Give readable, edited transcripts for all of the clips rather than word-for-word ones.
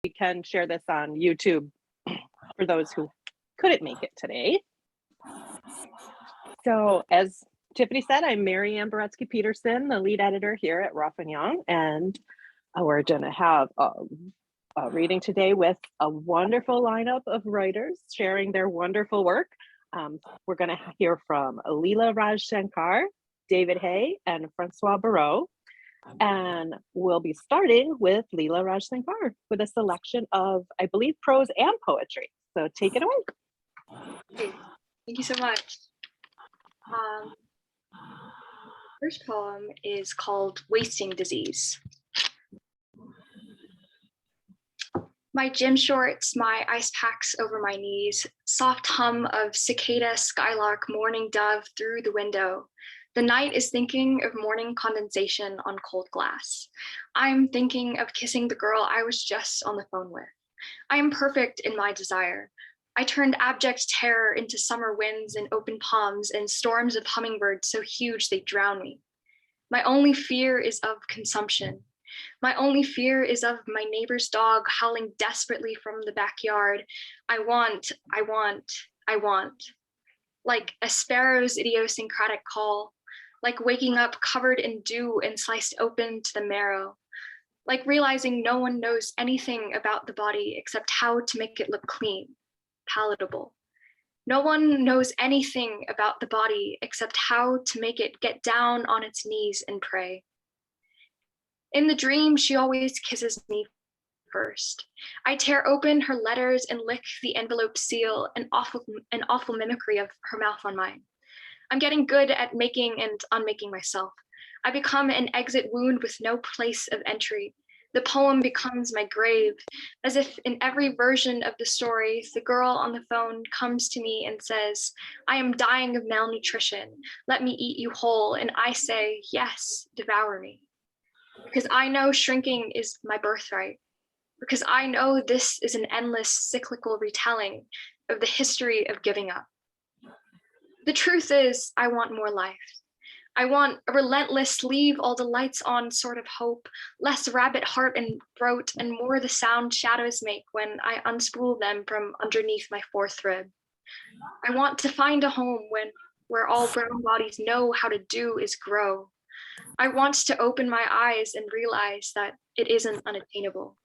we can share this on YouTube for those who couldn't make it today. So as Tiffany said, I'm Mary Ann Boretsky-Peterson, the lead editor here at Ruff and Young, and we're going to have a reading today with a wonderful lineup of writers sharing their wonderful work. We're going to hear from Leela Raj-Sankar, David Hay, and François Bereaud. And we'll be starting with Leela Raj-Sankar with a selection of, I believe, prose and poetry. So take it away. Great. Thank you so much. First poem is called Wasting Disease. My gym shorts, my ice packs over my knees, soft hum of cicada, skylark, morning dove through the window. The night is thinking of morning condensation on cold glass. I'm thinking of kissing the girl I was just on the phone with. I am perfect in my desire. I turned abject terror into summer winds and open palms and storms of hummingbirds so huge they drown me. My only fear is of consumption. My only fear is of my neighbor's dog howling desperately from the backyard. I want, I want, I want. Like a sparrow's idiosyncratic call, like waking up covered in dew and sliced open to the marrow, like realizing no one knows anything about the body except how to make it look clean, palatable. No one knows anything about the body except how to make it get down on its knees and pray. In the dream, she always kisses me first. I tear open her letters and lick the envelope seal, an awful mimicry of her mouth on mine. I'm getting good at making and unmaking myself. I become an exit wound with no place of entry. The poem becomes my grave, as if in every version of the story, the girl on the phone comes to me and says, I am dying of malnutrition. Let me eat you whole. And I say, yes, devour me. Because I know shrinking is my birthright. Because I know this is an endless cyclical retelling of the history of giving up. The truth is, I want more life. I want a relentless leave all the lights on sort of hope, less rabbit heart and throat, and more the sound shadows make when I unspool them from underneath my fourth rib. I want to find a home where all brown bodies know how to do is grow. I want to open my eyes and realize that it isn't unattainable.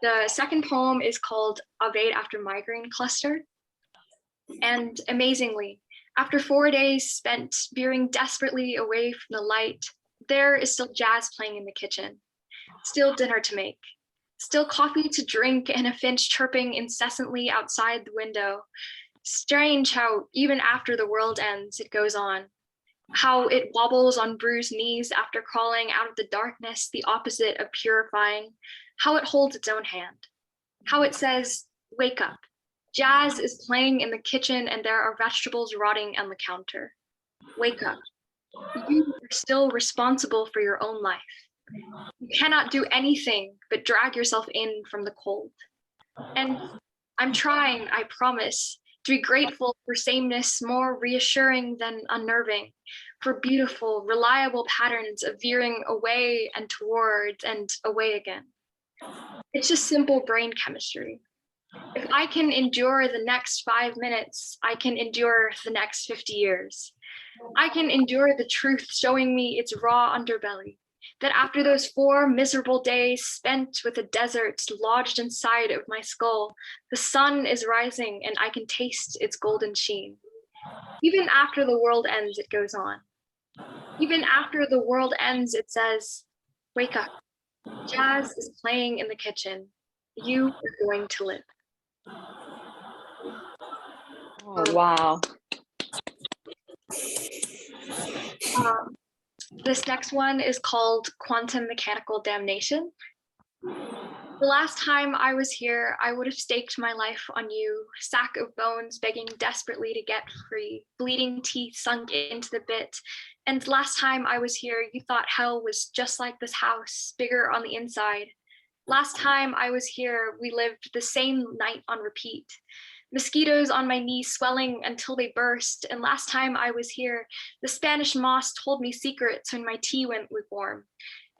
The second poem is called Avade After Migraine Cluster. And amazingly, after 4 days spent veering desperately away from the light, there is still jazz playing in the kitchen, still dinner to make, still coffee to drink and a finch chirping incessantly outside the window. Strange how even after the world ends, it goes on. How it wobbles on bruised knees after crawling out of the darkness, the opposite of purifying. How it holds its own hand. How it says, wake up. Jazz is playing in the kitchen and there are vegetables rotting on the counter. Wake up. You are still responsible for your own life. You cannot do anything but drag yourself in from the cold. And I'm trying, I promise, to be grateful for sameness more reassuring than unnerving, for beautiful, reliable patterns of veering away and towards and away again. It's just simple brain chemistry. If I can endure the next 5 minutes, I can endure the next 50 years. I can endure the truth showing me its raw underbelly, that after those 4 miserable days spent with the desert lodged inside of my skull, the sun is rising and I can taste its golden sheen. Even after the world ends, it goes on. Even after the world ends, it says, wake up. Jazz is playing in the kitchen. You are going to live. Oh, wow. This next one is called Quantum Mechanical Damnation. The last time I was here, I would have staked my life on you, sack of bones begging desperately to get free, bleeding teeth sunk into the bit. And last time I was here, you thought hell was just like this house, bigger on the inside. Last time I was here, we lived the same night on repeat. Mosquitoes on my knees swelling until they burst. And last time I was here, the Spanish moss told me secrets when my tea went lukewarm.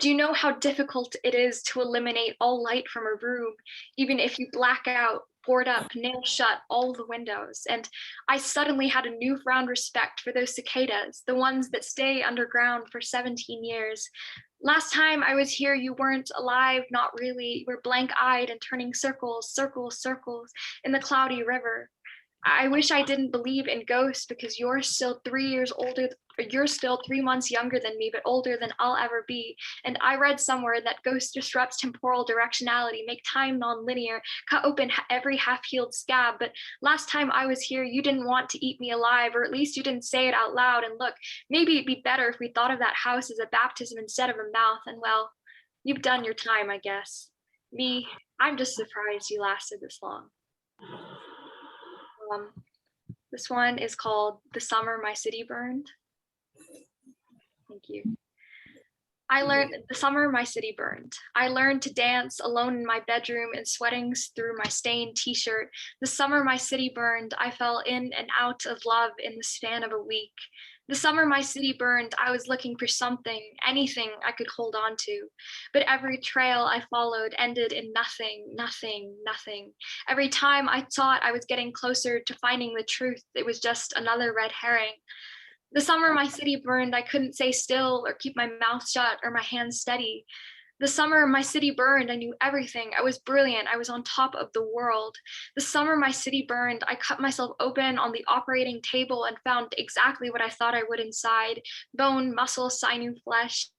Do you know how difficult it is to eliminate all light from a room, even if you black out, board up, nail shut all the windows? And I suddenly had a newfound respect for those cicadas, the ones that stay underground for 17 years. Last time I was here, you weren't alive, not really. You were blank-eyed and turning circles, circles, circles in the cloudy river. I wish I didn't believe in ghosts because you're still 3 years older, or you're still 3 months younger than me, but older than I'll ever be. And I read somewhere that ghosts disrupt temporal directionality, make time non-linear, cut open every half-healed scab. But last time I was here, you didn't want to eat me alive, or at least you didn't say it out loud. And look, maybe it'd be better if we thought of that house as a baptism instead of a mouth. And well, you've done your time, I guess. Me, I'm just surprised you lasted this long. This one is called The Summer My City Burned. Thank you. The summer my city burned. I learned to dance alone in my bedroom and sweating through my stained t-shirt. The summer my city burned, I fell in and out of love in the span of a week. The summer my city burned, I was looking for something, anything I could hold on to. But every trail I followed ended in nothing, nothing, nothing. Every time I thought I was getting closer to finding the truth, it was just another red herring. The summer my city burned, I couldn't stay still or keep my mouth shut or my hands steady. The summer my city burned, I knew everything. I was brilliant. I was on top of the world. The summer my city burned, I cut myself open on the operating table and found exactly what I thought I would inside: bone, muscle, sinew, flesh,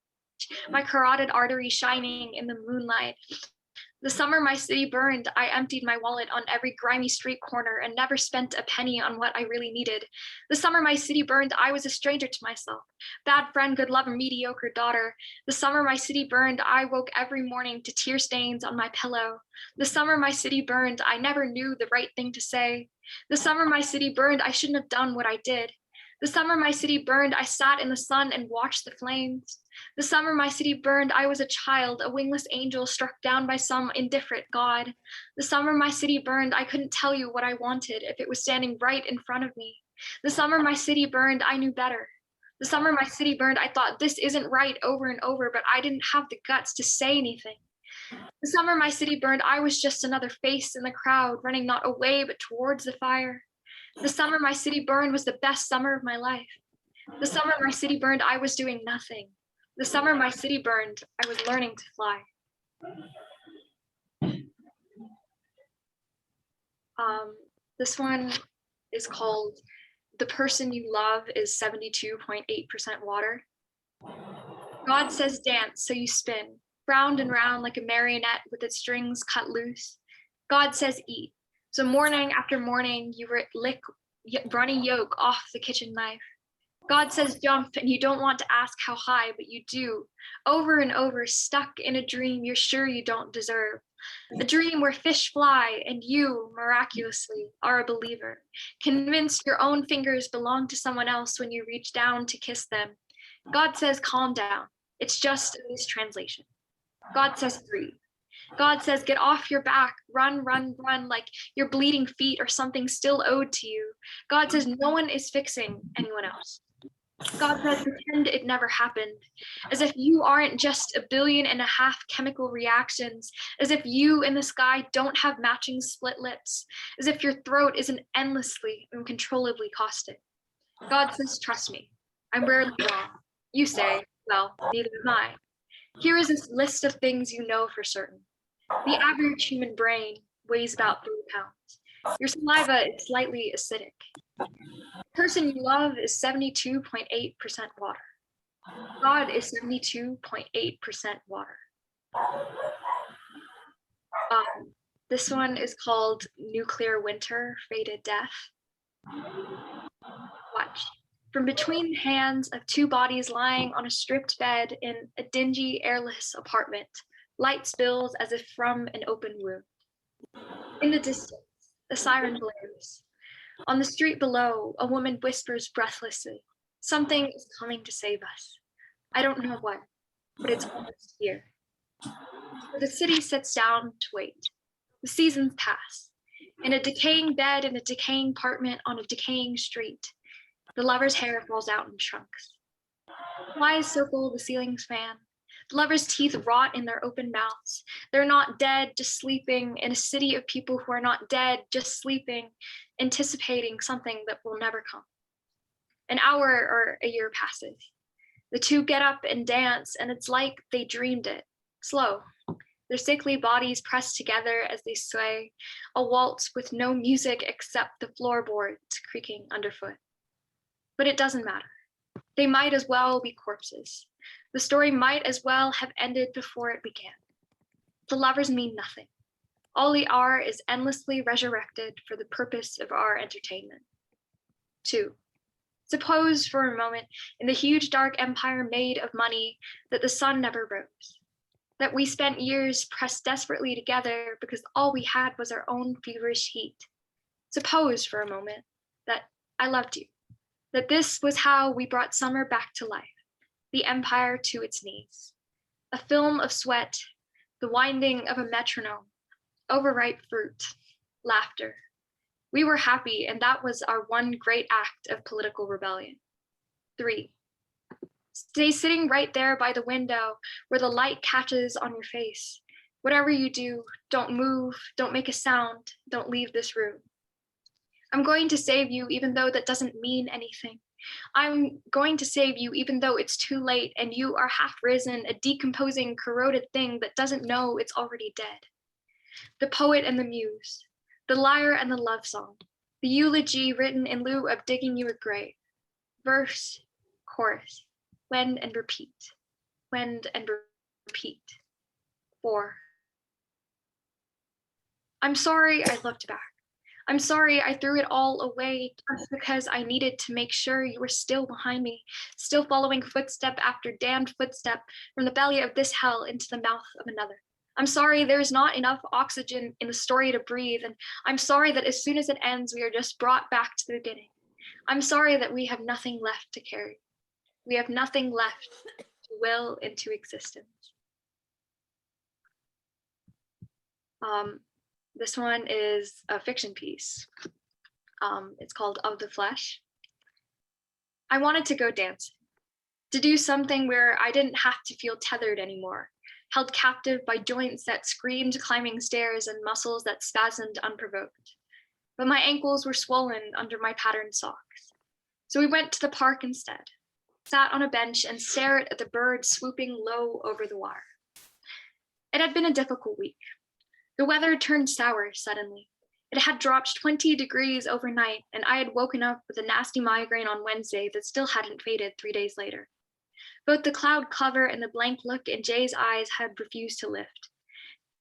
my carotid artery shining in the moonlight. The summer my city burned, I emptied my wallet on every grimy street corner and never spent a penny on what I really needed. The summer my city burned, I was a stranger to myself. Bad friend, good lover, mediocre daughter. The summer my city burned, I woke every morning to tear stains on my pillow. The summer my city burned, I never knew the right thing to say. The summer my city burned, I shouldn't have done what I did. The summer my city burned, I sat in the sun and watched the flames. The summer my city burned, I was a child, a wingless angel struck down by some indifferent god. The summer my city burned, I couldn't tell you what I wanted if it was standing right in front of me. The summer my city burned, I knew better. The summer my city burned, I thought this isn't right over and over, but I didn't have the guts to say anything. The summer my city burned, I was just another face in the crowd, running not away but towards the fire. The summer my city burned was the best summer of my life. The summer my city burned, I was doing nothing. The summer my city burned, I was learning to fly. This one is called The Person You Love is 72.8% Water. God says dance, so you spin, round and round like a marionette with its strings cut loose. God says eat, so morning after morning you lick runny yolk off the kitchen knife. God says jump, and you don't want to ask how high, but you do, over and over, stuck in a dream you're sure you don't deserve. A dream where fish fly, and you, miraculously, are a believer, convinced your own fingers belong to someone else when you reach down to kiss them. God says calm down, it's just a mistranslation. God says breathe. God says, get off your back, run, run, run, like your bleeding feet or something still owed to you. God says, no one is fixing anyone else. God says, pretend it never happened, as if you aren't just 1.5 billion chemical reactions, as if you in the sky don't have matching split lips, as if your throat isn't endlessly, uncontrollably caustic. God says, trust me, I'm rarely wrong. You say, well, neither am I. Here is this list of things you know for certain. The average human brain weighs about 3 pounds. Your saliva is slightly acidic. The person you love is 72.8% water. God is 72.8% water. This one is called Nuclear Winter, Fated Death. Watch. From between the hands of 2 bodies lying on a stripped bed in a dingy, airless apartment, light spills as if from an open wound. In the distance, a siren blares. On the street below, a woman whispers breathlessly, something is coming to save us. I don't know what, but it's almost here. The city sits down to wait. The seasons pass. In a decaying bed in a decaying apartment on a decaying street, the lover's hair falls out in chunks. Flies circle the ceiling's fan. The lovers' teeth rot in their open mouths. They're not dead, just sleeping in a city of people who are not dead, just sleeping, anticipating something that will never come. An hour or a year passes. The two get up and dance, and it's like they dreamed it, slow. Their sickly bodies pressed together as they sway, a waltz with no music except the floorboards creaking underfoot. But it doesn't matter. They might as well be corpses. The story might as well have ended before it began. The lovers mean nothing. All they are is endlessly resurrected for the purpose of our entertainment. 2. Suppose for a moment, in the huge dark empire made of money, that the sun never rose, that we spent years pressed desperately together because all we had was our own feverish heat. Suppose for a moment that I loved you, that this was how we brought summer back to life, the empire to its knees. A film of sweat, the winding of a metronome, overripe fruit, laughter. We were happy, and that was our one great act of political rebellion. 3. Stay sitting right there by the window where the light catches on your face. Whatever you do, don't move, don't make a sound, don't leave this room. I'm going to save you even though that doesn't mean anything. I'm going to save you even though it's too late and you are half risen, a decomposing, corroded thing that doesn't know it's already dead. The poet and the muse, the lyre and the love song, the eulogy written in lieu of digging you a grave. Verse, chorus, wend and repeat, wend and repeat. 4. I'm sorry I looked back. I'm sorry I threw it all away just because I needed to make sure you were still behind me, still following footstep after damned footstep from the belly of this hell into the mouth of another. I'm sorry there's not enough oxygen in the story to breathe, and I'm sorry that as soon as it ends, we are just brought back to the beginning. I'm sorry that we have nothing left to carry. We have nothing left to will into existence. This one is a fiction piece. It's called Of the Flesh. I wanted to go dancing, to do something where I didn't have to feel tethered anymore, held captive by joints that screamed climbing stairs and muscles that spasmed unprovoked. But my ankles were swollen under my patterned socks. So we went to the park instead, sat on a bench and stared at the birds swooping low over the wire. It had been a difficult week. The weather turned sour suddenly. It had dropped 20 degrees overnight, and I had woken up with a nasty migraine on Wednesday that still hadn't faded 3 days later. Both the cloud cover and the blank look in Jay's eyes had refused to lift.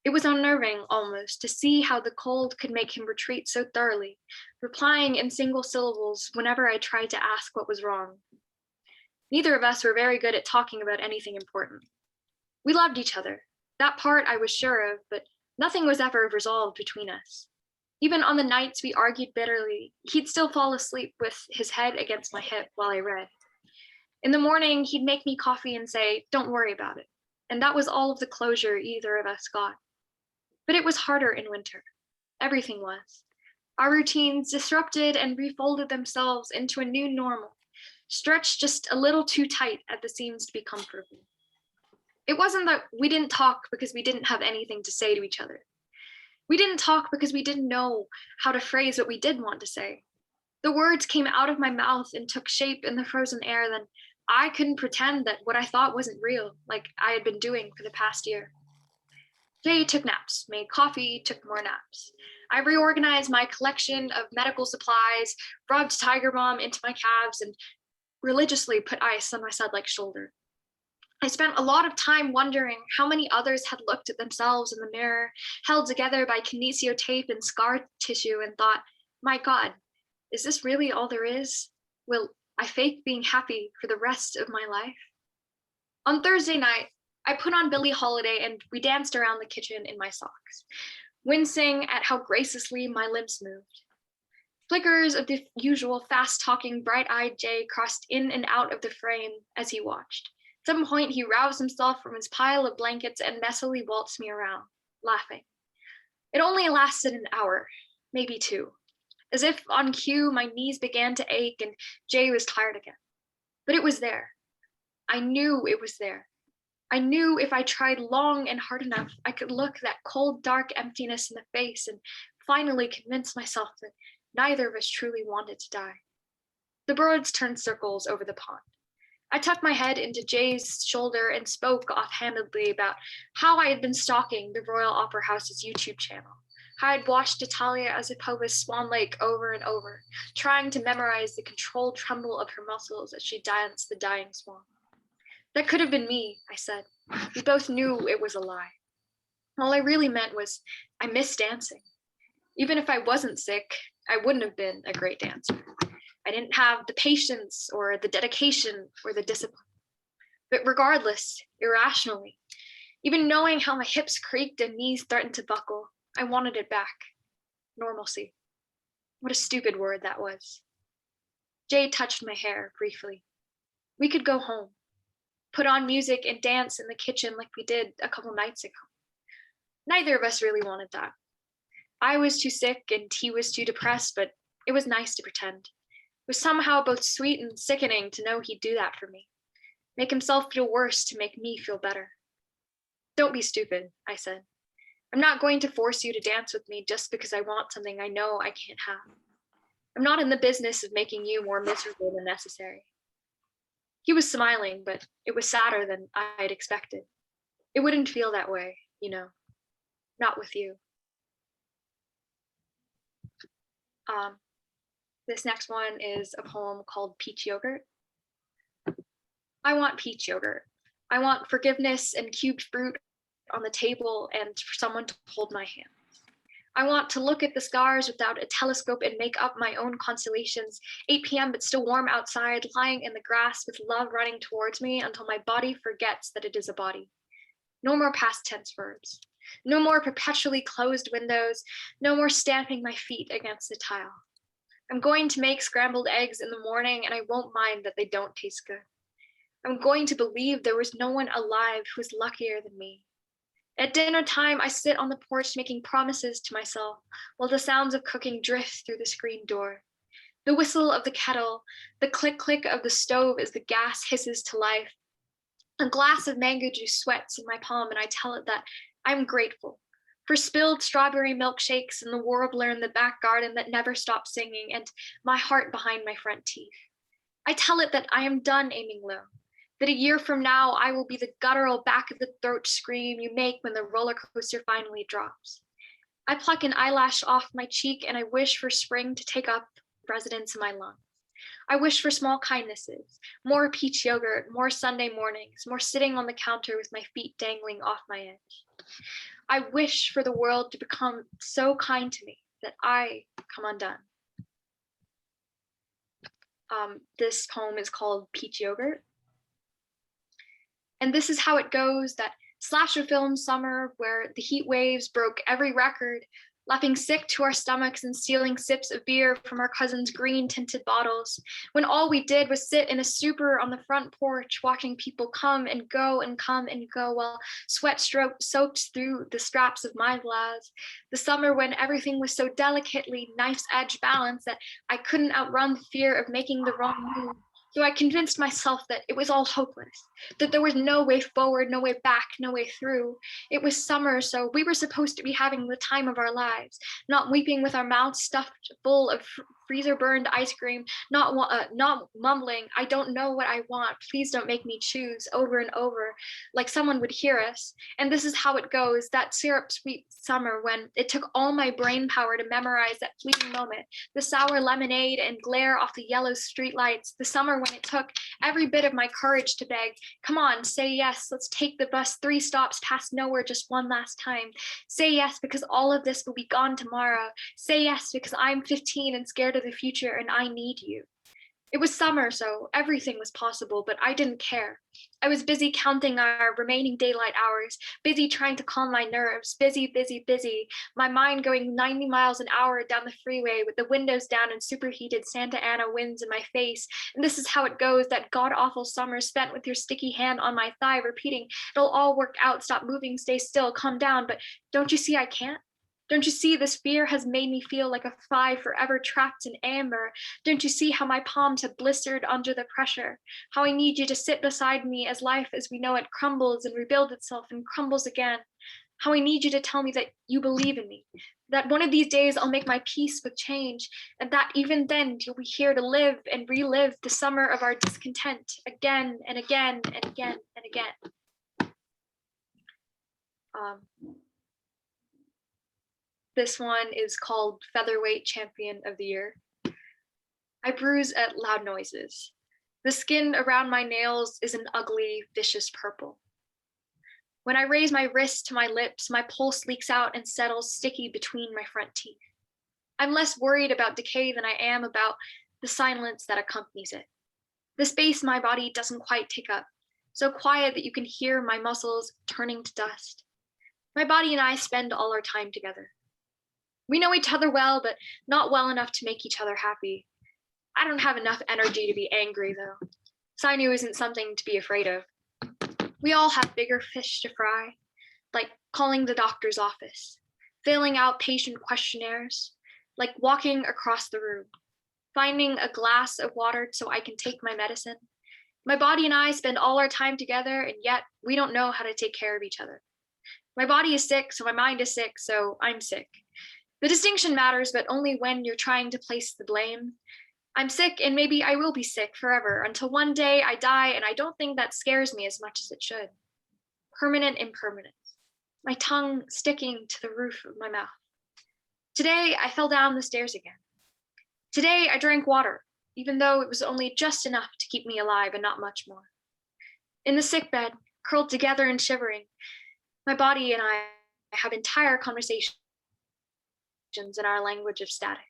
It was unnerving almost to see how the cold could make him retreat so thoroughly, replying in single syllables whenever I tried to ask what was wrong. Neither of us were very good at talking about anything important. We loved each other. That part I was sure of, but nothing was ever resolved between us. Even on the nights we argued bitterly, he'd still fall asleep with his head against my hip while I read. In the morning, he'd make me coffee and say, "Don't worry about it." And that was all of the closure either of us got. But it was harder in winter. Everything was. Our routines disrupted and refolded themselves into a new normal, stretched just a little too tight at the seams to be comfortable. It wasn't that we didn't talk because we didn't have anything to say to each other. We didn't talk because we didn't know how to phrase what we did want to say. The words came out of my mouth and took shape in the frozen air, then I couldn't pretend that what I thought wasn't real, like I had been doing for the past year. Jay took naps, made coffee, took more naps. I reorganized my collection of medical supplies, rubbed Tiger Balm into my calves, and religiously put ice on my sud-like shoulder. I spent a lot of time wondering how many others had looked at themselves in the mirror, held together by kinesio tape and scar tissue, and thought, my God, is this really all there is? Will I fake being happy for the rest of my life? On Thursday night, I put on Billie Holiday and we danced around the kitchen in my socks, wincing at how graciously my limbs moved. Flickers of the usual fast-talking, bright-eyed Jay crossed in and out of the frame as he watched. At some point, he roused himself from his pile of blankets and messily waltzed me around, laughing. It only lasted an hour, maybe 2. As if on cue, my knees began to ache and Jay was tired again. But it was there. I knew it was there. I knew if I tried long and hard enough, I could look that cold, dark emptiness in the face and finally convince myself that neither of us truly wanted to die. The birds turned circles over the pond. I tucked my head into Jay's shoulder and spoke offhandedly about how I had been stalking the Royal Opera House's YouTube channel, how I'd watched Italia Azipova's Swan Lake over and over, trying to memorize the controlled tremble of her muscles as she danced the dying swan. That could have been me, I said. We both knew it was a lie. All I really meant was I missed dancing. Even if I wasn't sick, I wouldn't have been a great dancer. I didn't have the patience or the dedication or the discipline. But regardless, irrationally, even knowing how my hips creaked and knees threatened to buckle, I wanted it back. Normalcy. What a stupid word that was. Jay touched my hair briefly. We could go home, put on music and dance in the kitchen like we did a couple nights ago. Neither of us really wanted that. I was too sick and he was too depressed, but it was nice to pretend. It was somehow both sweet and sickening to know he'd do that for me, make himself feel worse to make me feel better. Don't be stupid, I said. I'm not going to force you to dance with me just because I want something I know I can't have. I'm not in the business of making you more miserable than necessary. He was smiling, but it was sadder than I'd expected. It wouldn't feel that way, you know, not with you. This next one is a poem called Peach Yogurt. I want peach yogurt. I want forgiveness and cubed fruit on the table and for someone to hold my hand. I want to look at the stars without a telescope and make up my own constellations, 8 p.m. but still warm outside, lying in the grass with love running towards me until my body forgets that it is a body. No more past tense verbs. No more perpetually closed windows. No more stamping my feet against the tile. I'm going to make scrambled eggs in the morning and I won't mind that they don't taste good. I'm going to believe there was no one alive who was luckier than me. At dinner time, I sit on the porch making promises to myself while the sounds of cooking drift through the screen door. The whistle of the kettle, the click-click of the stove as the gas hisses to life. A glass of mango juice sweats in my palm and I tell it that I'm grateful for spilled strawberry milkshakes and the warbler in the back garden that never stops singing and my heart behind my front teeth. I tell it that I am done aiming low, that a year from now I will be the guttural back of the throat scream you make when the roller coaster finally drops. I pluck an eyelash off my cheek and I wish for spring to take up residence in my lungs. I wish for small kindnesses, more peach yogurt, more Sunday mornings, more sitting on the counter with my feet dangling off my edge. I wish for the world to become so kind to me that I come undone. This poem is called Peach Yogurt. And this is how it goes, that slasher film summer where the heat waves broke every record, laughing sick to our stomachs and stealing sips of beer from our cousins' green tinted bottles, when all we did was sit in a stupor on the front porch watching people come and go and come and go while sweat soaked through the straps of my blouse. The summer when everything was so delicately knife's edge balanced that I couldn't outrun the fear of making the wrong move. So I convinced myself that it was all hopeless, that there was no way forward, no way back, no way through. It was summer, so we were supposed to be having the time of our lives, not weeping with our mouths stuffed full of freezer-burned ice cream, not mumbling, I don't know what I want, please don't make me choose, over and over, like someone would hear us. And this is how it goes, that syrup-sweet summer when it took all my brain power to memorize that fleeting moment, the sour lemonade and glare off the yellow streetlights, the summer when it took every bit of my courage to beg, come on, say yes, let's take the bus 3 stops past nowhere just one last time. Say yes, because all of this will be gone tomorrow. Say yes, because I'm 15 and scared of the future and I need you. It was summer, so everything was possible, but I didn't care. I was busy counting our remaining daylight hours, busy trying to calm my nerves, busy, my mind going 90 miles an hour down the freeway with the windows down and superheated Santa Ana winds in my face. And this is how it goes, that god-awful summer spent with your sticky hand on my thigh, repeating, it'll all work out, stop moving, stay still, calm down, but don't you see I can't? Don't you see this fear has made me feel like a fly forever trapped in amber? Don't you see how my palms have blistered under the pressure? How I need you to sit beside me as life as we know it crumbles and rebuilds itself and crumbles again? How I need you to tell me that you believe in me, that one of these days I'll make my peace with change, and that even then you'll be here to live and relive the summer of our discontent again and again and again and again. This one is called Featherweight Champion of the Year. I bruise at loud noises. The skin around my nails is an ugly, vicious purple. When I raise my wrist to my lips, my pulse leaks out and settles sticky between my front teeth. I'm less worried about decay than I am about the silence that accompanies it. The space my body doesn't quite take up, so quiet that you can hear my muscles turning to dust. My body and I spend all our time together. We know each other well, but not well enough to make each other happy. I don't have enough energy to be angry, though. Sinew isn't something to be afraid of. We all have bigger fish to fry, like calling the doctor's office, filling out patient questionnaires, like walking across the room, finding a glass of water so I can take my medicine. My body and I spend all our time together, and yet we don't know how to take care of each other. My body is sick, so my mind is sick, so I'm sick. The distinction matters, but only when you're trying to place the blame. I'm sick, and maybe I will be sick forever until one day I die, and I don't think that scares me as much as it should. Permanent impermanence. My tongue sticking to the roof of my mouth. Today, I fell down the stairs again. Today, I drank water, even though it was only just enough to keep me alive and not much more. In the sickbed, curled together and shivering, my body and I have entire conversations in our language of static.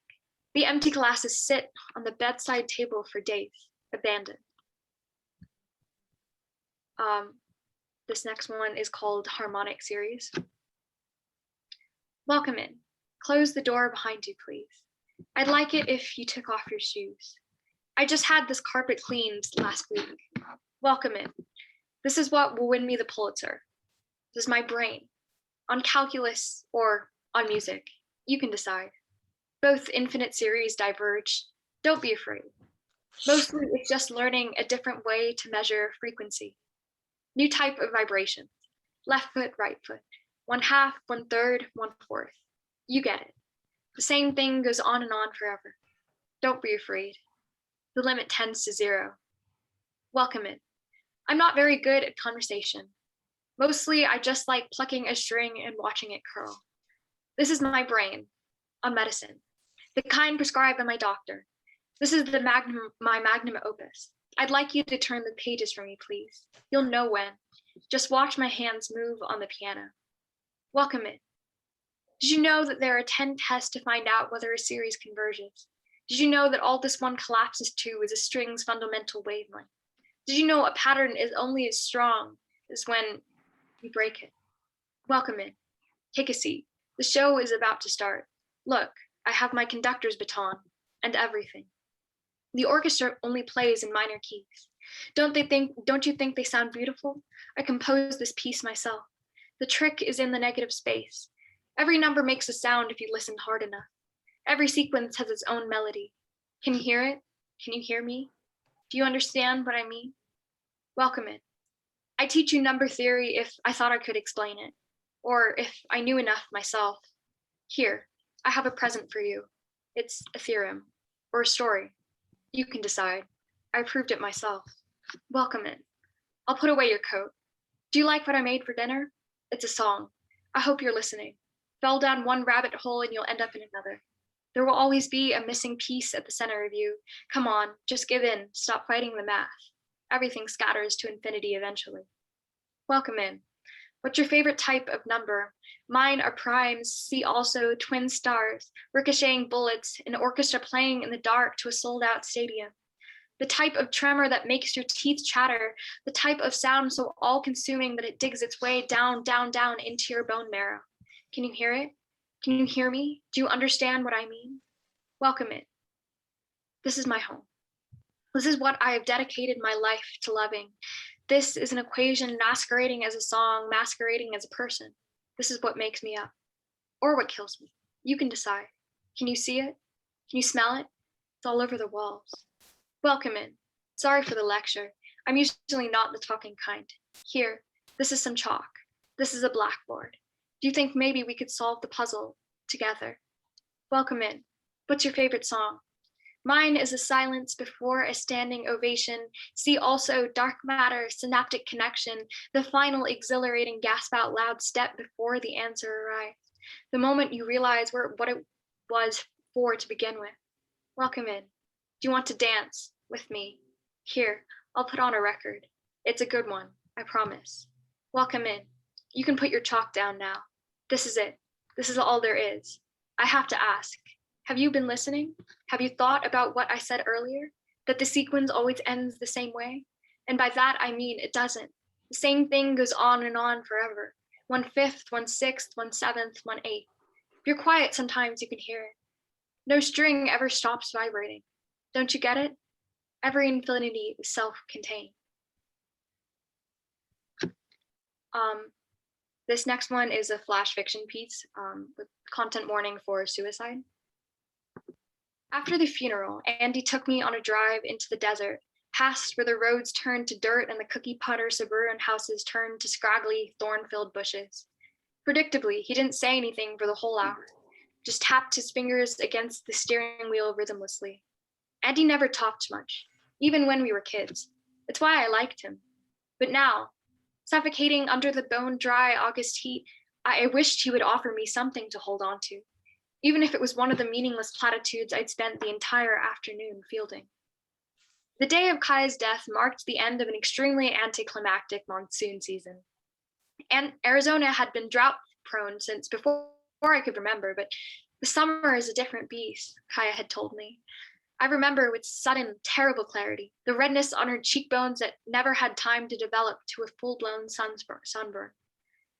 The empty glasses sit on the bedside table for days, abandoned. This next one is called Harmonic Series. Welcome in. Close the door behind you, please. I'd like it if you took off your shoes. I just had this carpet cleaned last week. Welcome in. This is what will win me the Pulitzer. This is my brain. On calculus or on music. You can decide. Both infinite series diverge. Don't be afraid. Mostly it's just learning a different way to measure frequency. New type of vibrations. Left foot, right foot. 1/2, 1/3, 1/4. You get it. The same thing goes on and on forever. Don't be afraid. The limit tends to 0. Welcome in. I'm not very good at conversation. Mostly I just like plucking a string and watching it curl. This is my brain on medicine, the kind prescribed by my doctor. This is my magnum opus. I'd like you to turn the pages for me, please. You'll know when. Just watch my hands move on the piano. Welcome in. Did you know that there are 10 tests to find out whether a series converges? Did you know that all this one collapses to is a string's fundamental wavelength? Did you know a pattern is only as strong as when you break it? Welcome in. Take a seat. The show is about to start. Look, I have my conductor's baton and everything. The orchestra only plays in minor keys. Don't you think they sound beautiful? I composed this piece myself. The trick is in the negative space. Every number makes a sound if you listen hard enough. Every sequence has its own melody. Can you hear it? Can you hear me? Do you understand what I mean? Welcome in. I teach you number theory if I thought I could explain it, or if I knew enough myself. Here, I have a present for you. It's a theorem, or a story. You can decide. I proved it myself. Welcome in. I'll put away your coat. Do you like what I made for dinner? It's a song. I hope you're listening. Fell down one rabbit hole and you'll end up in another. There will always be a missing piece at the center of you. Come on, just give in. Stop fighting the math. Everything scatters to infinity eventually. Welcome in. What's your favorite type of number? Mine are primes. See also twin stars, ricocheting bullets, an orchestra playing in the dark to a sold-out stadium. The type of tremor that makes your teeth chatter, the type of sound so all-consuming that it digs its way down, down, down into your bone marrow. Can you hear it? Can you hear me? Do you understand what I mean? Welcome in. This is my home. This is what I have dedicated my life to loving. This is an equation masquerading as a song, masquerading as a person. This is what makes me up. or what kills me. You can decide. Can you see it? Can you smell it? It's all over the walls. Welcome in. Sorry for the lecture. I'm usually not the talking kind. Here, this is some chalk. This is a blackboard. Do you think maybe we could solve the puzzle together? Welcome in. What's your favorite song? Mine is a silence before a standing ovation. See also dark matter, synaptic connection, the final exhilarating gasp out loud step before the answer arrives. The moment you realize what it was for to begin with. Welcome in. Do you want to dance with me? Here, I'll put on a record. It's a good one, I promise. Welcome in. You can put your chalk down now. This is it. This is all there is. I have to ask, have you been listening? Have you thought about what I said earlier? That the sequence always ends the same way? And by that, I mean it doesn't. The same thing goes on and on forever. 1/5, 1/6, 1/7, 1/8. If you're quiet, sometimes you can hear it. No string ever stops vibrating. Don't you get it? Every infinity is self-contained. This next one is a flash fiction piece with content warning for suicide. After the funeral, Andy took me on a drive into the desert, past where the roads turned to dirt and the cookie cutter suburban houses turned to scraggly, thorn-filled bushes. Predictably, he didn't say anything for the whole hour, just tapped his fingers against the steering wheel rhythmlessly. Andy never talked much, even when we were kids. It's why I liked him. But now, suffocating under the bone-dry August heat, I wished he would offer me something to hold on to, even if it was one of the meaningless platitudes I'd spent the entire afternoon fielding. The day of Kaya's death marked the end of an extremely anticlimactic monsoon season. And Arizona had been drought-prone since before I could remember, but the summer is a different beast, Kaya had told me. I remember with sudden, terrible clarity, the redness on her cheekbones that never had time to develop to a full-blown sunburn.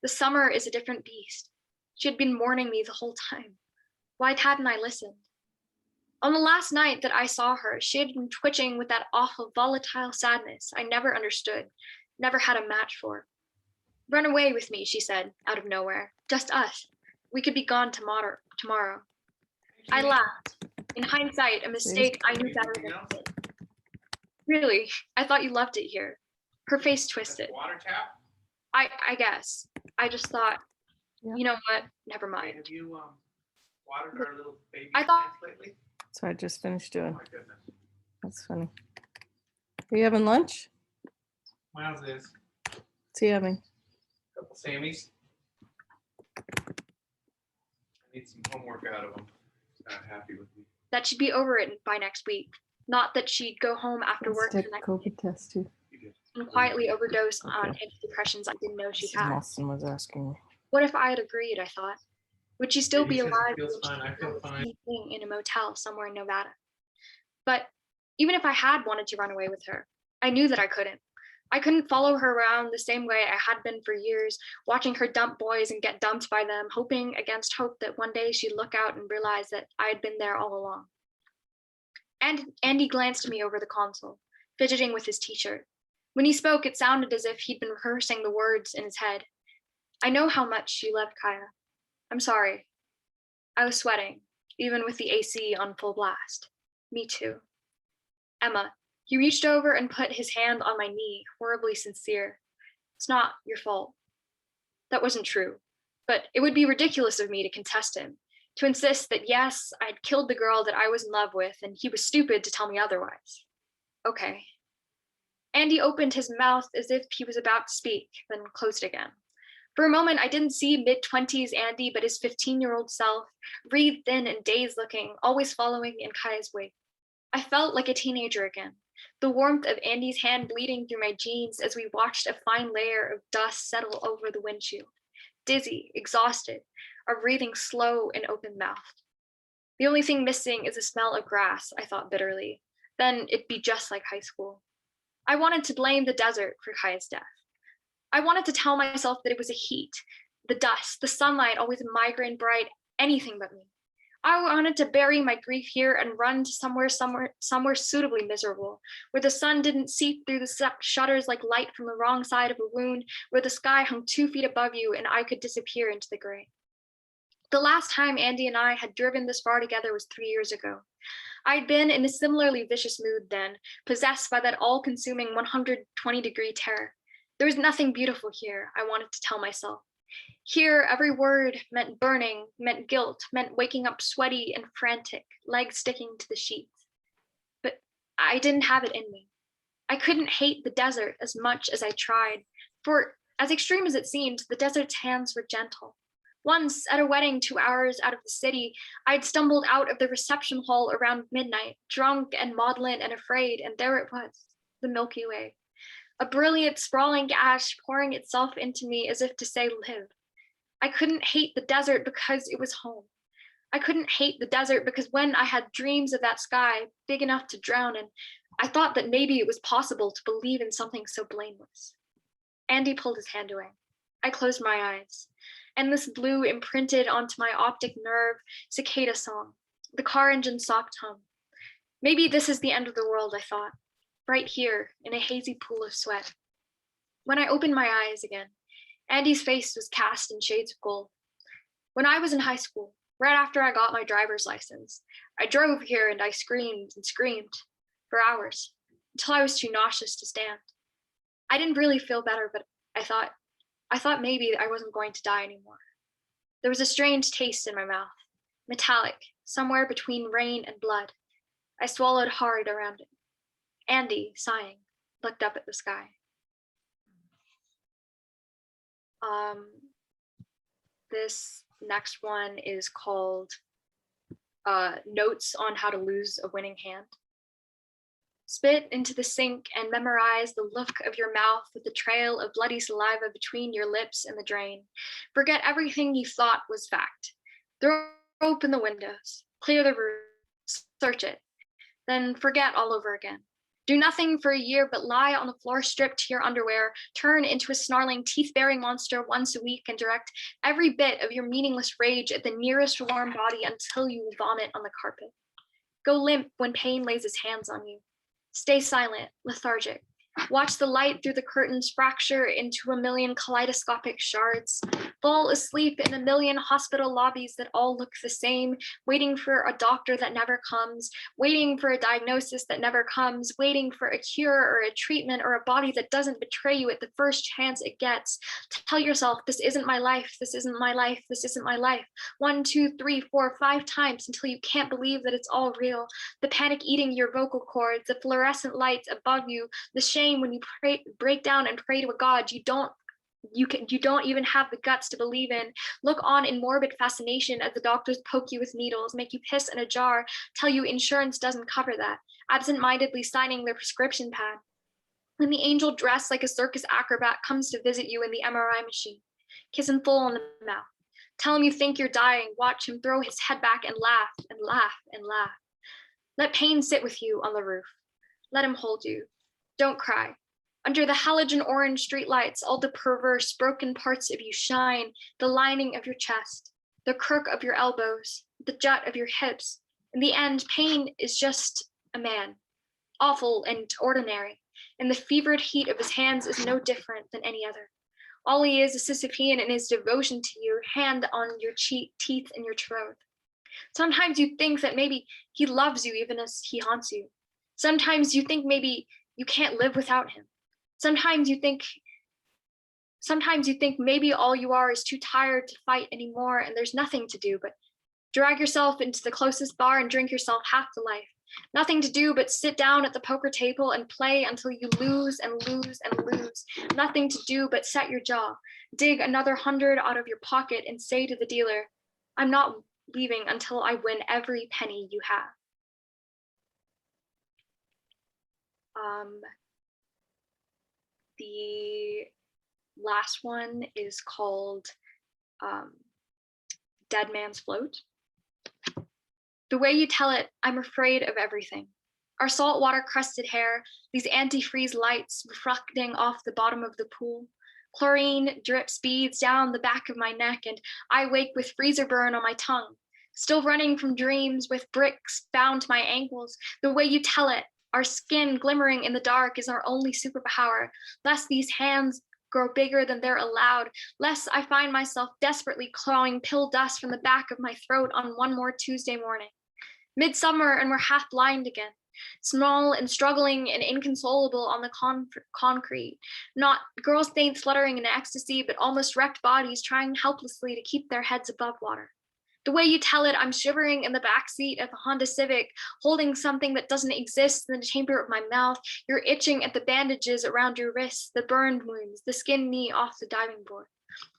The summer is a different beast. She had been warning me the whole time. Why hadn't I listened? On the last night that I saw her, she had been twitching with that awful, volatile sadness I never understood, never had a match for. Run away with me, she said, out of nowhere. Just us. We could be gone tomorrow. I laughed. In hindsight, a mistake I knew better than I did. Really, I thought you loved it here. Her face twisted. Water tap? I guess. I just thought, you know what? Never mind. Have you watered our little baby I thought- plants lately? So I just finished Oh doing. my goodness. That's funny. Are you having lunch? Miles is. What's he having? A couple Sammys. I need some homework out of him. He's not happy with me. That she'd be over it by next week. Not that she'd go home after work Take the next COVID test too. You did. and quietly overdose Okay. on antidepressants I didn't know she Mrs. had. Austin was asking me. What if I had agreed, I thought? Would she still He be says he alive feels when she fine, I feel did the fine. same thing in a motel somewhere in Nevada? But even if I had wanted to run away with her, I knew that I couldn't. I couldn't follow her around the same way I had been for years, watching her dump boys and get dumped by them, hoping against hope that one day she'd look out and realize that I had been there all along. And Andy glanced at me over the console, fidgeting with his t-shirt. When he spoke, it sounded as if he'd been rehearsing the words in his head. I know how much you loved Kaya. I'm sorry. I was sweating, even with the AC on full blast. Me too. Emma, he reached over and put his hand on my knee, horribly sincere. It's not your fault. That wasn't true, but it would be ridiculous of me to contest him, to insist that yes, I'd killed the girl that I was in love with, and he was stupid to tell me otherwise. Okay. Andy opened his mouth as if he was about to speak, then closed it again. For a moment, I didn't see mid-20s Andy, but his 15-year-old self, breathed thin and dazed looking, always following in Kaya's wake. I felt like a teenager again, the warmth of Andy's hand bleeding through my jeans as we watched a fine layer of dust settle over the windshield. Dizzy, exhausted, our breathing slow and open-mouthed. The only thing missing is the smell of grass, I thought bitterly. Then it'd be just like high school. I wanted to blame the desert for Kaya's death. I wanted to tell myself that it was the heat, the dust, the sunlight always migraine bright, anything but me. I wanted to bury my grief here and run to somewhere suitably miserable, where the sun didn't seep through the shutters like light from the wrong side of a wound, where the sky hung 2 feet above you and I could disappear into the gray. The last time Andy and I had driven this far together was 3 years ago. I'd been in a similarly vicious mood then, possessed by that all-consuming 120-degree terror. There was nothing beautiful here, I wanted to tell myself. Here, every word meant burning, meant guilt, meant waking up sweaty and frantic, legs sticking to the sheets. But I didn't have it in me. I couldn't hate the desert as much as I tried, for as extreme as it seemed, the desert's hands were gentle. Once, at a wedding 2 hours out of the city, I'd stumbled out of the reception hall around midnight, drunk and maudlin and afraid, and there it was, the Milky Way. A brilliant, sprawling gash pouring itself into me as if to say, live. I couldn't hate the desert because it was home. I couldn't hate the desert because when I had dreams of that sky big enough to drown in, I thought that maybe it was possible to believe in something so blameless. Andy pulled his hand away. I closed my eyes. Endless blue imprinted onto my optic nerve, cicada song, the car engine's soft hum. Maybe this is the end of the world, I thought, right here in a hazy pool of sweat. When I opened my eyes again, Andy's face was cast in shades of gold. When I was in high school, right after I got my driver's license, I drove here and I screamed and screamed for hours until I was too nauseous to stand. I didn't really feel better, but I thought maybe I wasn't going to die anymore. There was a strange taste in my mouth, metallic, somewhere between rain and blood. I swallowed hard around it. Andy, sighing, looked up at the sky. This next one is called Notes on How to Lose a Winning Hand. Spit into the sink and memorize the look of your mouth with the trail of bloody saliva between your lips and the drain. Forget everything you thought was fact. Throw open the windows, clear the room, search it, then forget all over again. Do nothing for a year but lie on the floor stripped to your underwear, turn into a snarling, teeth-baring monster once a week and direct every bit of your meaningless rage at the nearest warm body until you vomit on the carpet. Go limp when pain lays his hands on you. Stay silent, lethargic. Watch the light through the curtains fracture into a million kaleidoscopic shards. Fall asleep in a million hospital lobbies that all look the same, waiting for a doctor that never comes, waiting for a diagnosis that never comes, waiting for a cure or a treatment or a body that doesn't betray you at the first chance it gets. Tell yourself, this isn't my life, this isn't my life, this isn't my life. 1, 2, 3, 4, 5 times until you can't believe that it's all real. The panic eating your vocal cords, the fluorescent lights above you, the shame when you break down and pray to a God you don't even have the guts to believe in. Look on in morbid fascination as the doctors poke you with needles, make you piss in a jar, tell you insurance doesn't cover that, absent-mindedly signing their prescription pad. When the angel dressed like a circus acrobat comes to visit you in the MRI machine, kiss him full on the mouth. Tell him you think you're dying, watch him throw his head back and laugh and laugh and laugh. Let pain sit with you on the roof. Let him hold you. Don't cry. Under the halogen orange streetlights, all the perverse, broken parts of you shine, the lining of your chest, the crook of your elbows, the jut of your hips. In the end, pain is just a man, awful and ordinary, and the fevered heat of his hands is no different than any other. All he is Sisyphean in his devotion to you, hand on your cheek, teeth in your throat. Sometimes you think that maybe he loves you even as he haunts you. Sometimes you think maybe you can't live without him. Sometimes you think maybe all you are is too tired to fight anymore and there's nothing to do but drag yourself into the closest bar and drink yourself half the life. Nothing to do but sit down at the poker table and play until you lose and lose and lose. Nothing to do but set your jaw, dig another 100 out of your pocket and say to the dealer, I'm not leaving until I win every penny you have. The last one is called Dead Man's Float. The way you tell it, I'm afraid of everything. Our saltwater crusted hair, these antifreeze lights reflecting off the bottom of the pool. Chlorine drips beads down the back of my neck and I wake with freezer burn on my tongue. Still running from dreams with bricks bound to my ankles. The way you tell it, our skin glimmering in the dark is our only superpower, lest these hands grow bigger than they're allowed, lest I find myself desperately clawing pill dust from the back of my throat on one more Tuesday morning. Midsummer, and we're half blind again, small and struggling and inconsolable on the concrete. Not girls faint fluttering in ecstasy, but almost wrecked bodies trying helplessly to keep their heads above water. The way you tell it, I'm shivering in the backseat of the Honda Civic, holding something that doesn't exist in the chamber of my mouth. You're itching at the bandages around your wrists, the burned wounds, the skinned knee off the diving board.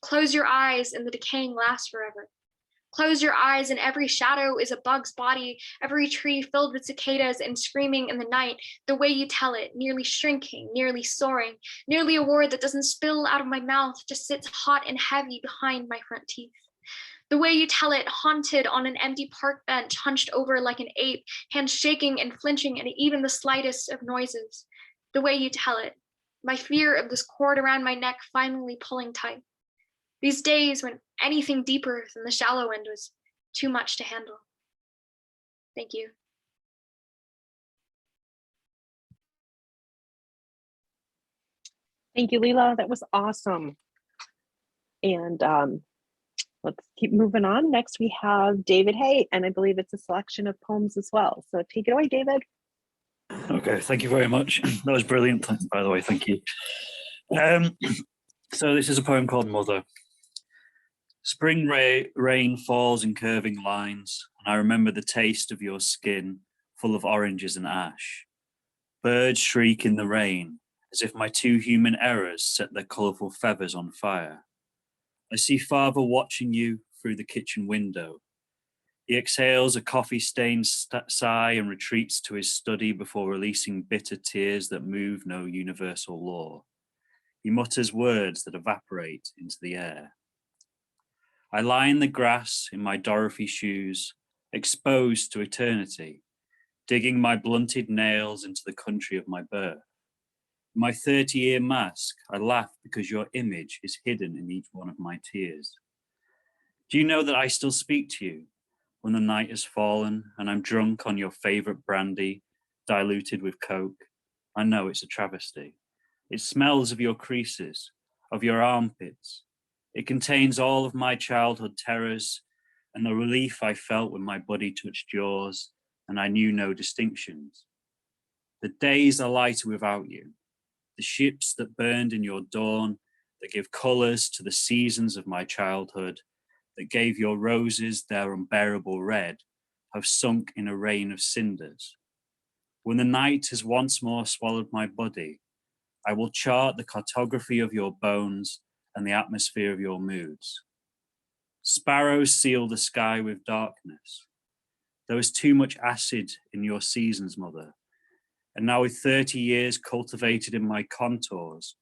Close your eyes and the decaying lasts forever. Close your eyes and every shadow is a bug's body, every tree filled with cicadas and screaming in the night. The way you tell it, nearly shrinking, nearly soaring, nearly a word that doesn't spill out of my mouth, just sits hot and heavy behind my front teeth. The way you tell it, haunted on an empty park bench, hunched over like an ape, hands shaking and flinching at even the slightest of noises. The way you tell it, my fear of this cord around my neck finally pulling tight. These days when anything deeper than the shallow end was too much to handle. Thank you. Thank you, Leela. That was awesome. And let's keep moving on. Next, we have David Hay, and I believe it's a selection of poems as well. So take it away, David. Okay, thank you very much. That was brilliant, by the way, thank you. So this is a poem called Mother. Spring rain falls in curving lines, and I remember the taste of your skin, full of oranges and ash. Birds shriek in the rain, as if my two human errors set their colourful feathers on fire. I see Father watching you through the kitchen window. He exhales a coffee-stained sigh and retreats to his study before releasing bitter tears that move no universal law. He mutters words that evaporate into the air. I lie in the grass in my Dorothy shoes, exposed to eternity, digging my blunted nails into the country of my birth. In my 30-year mask, I laugh because your image is hidden in each one of my tears. Do you know that I still speak to you when the night has fallen and I'm drunk on your favorite brandy, diluted with Coke? I know it's a travesty. It smells of your creases, of your armpits. It contains all of my childhood terrors and the relief I felt when my body touched yours and I knew no distinctions. The days are lighter without you. The ships that burned in your dawn, that give colours to the seasons of my childhood, that gave your roses their unbearable red, have sunk in a rain of cinders. When the night has once more swallowed my body, I will chart the cartography of your bones and the atmosphere of your moods. Sparrows seal the sky with darkness. There was too much acid in your seasons, Mother, and now with 30 years cultivated in my contours,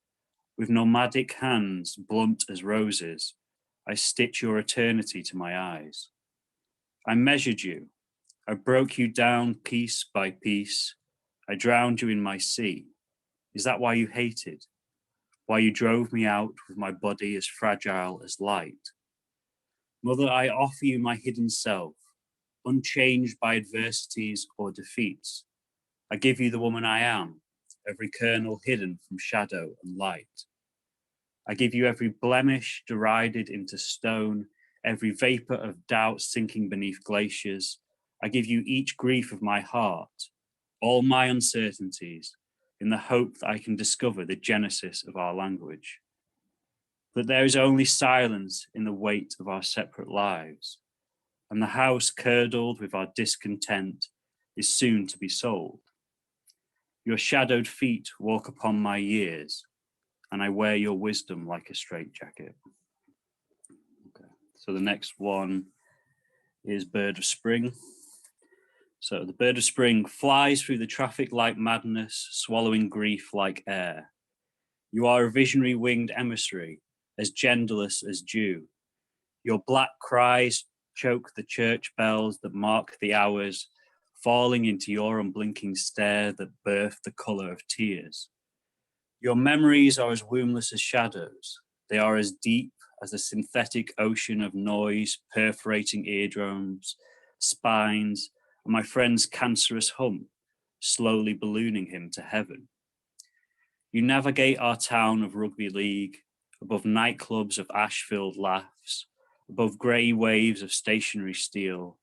with nomadic hands blunt as roses, I stitch your eternity to my eyes. I measured you. I broke you down piece by piece. I drowned you in my sea. Is that why you hated? Why you drove me out with my body as fragile as light? Mother, I offer you my hidden self, unchanged by adversities or defeats. I give you the woman I am, every kernel hidden from shadow and light. I give you every blemish derided into stone, every vapor of doubt sinking beneath glaciers. I give you each grief of my heart, all my uncertainties, in the hope that I can discover the genesis of our language. But there is only silence in the weight of our separate lives, and the house curdled with our discontent is soon to be sold. Your shadowed feet walk upon my years, and I wear your wisdom like a straitjacket. Okay. So the next one is Bird of Spring. So the bird of spring flies through the traffic like madness, swallowing grief like air. You are a visionary winged emissary, as genderless as dew. Your black cries choke the church bells that mark the hours, falling into your unblinking stare that birthed the colour of tears. Your memories are as wombless as shadows. They are as deep as a synthetic ocean of noise, perforating eardrums, spines, and my friend's cancerous hump, slowly ballooning him to heaven. You navigate our town of rugby league, above nightclubs of ash-filled laughs, above grey waves of stationary steel,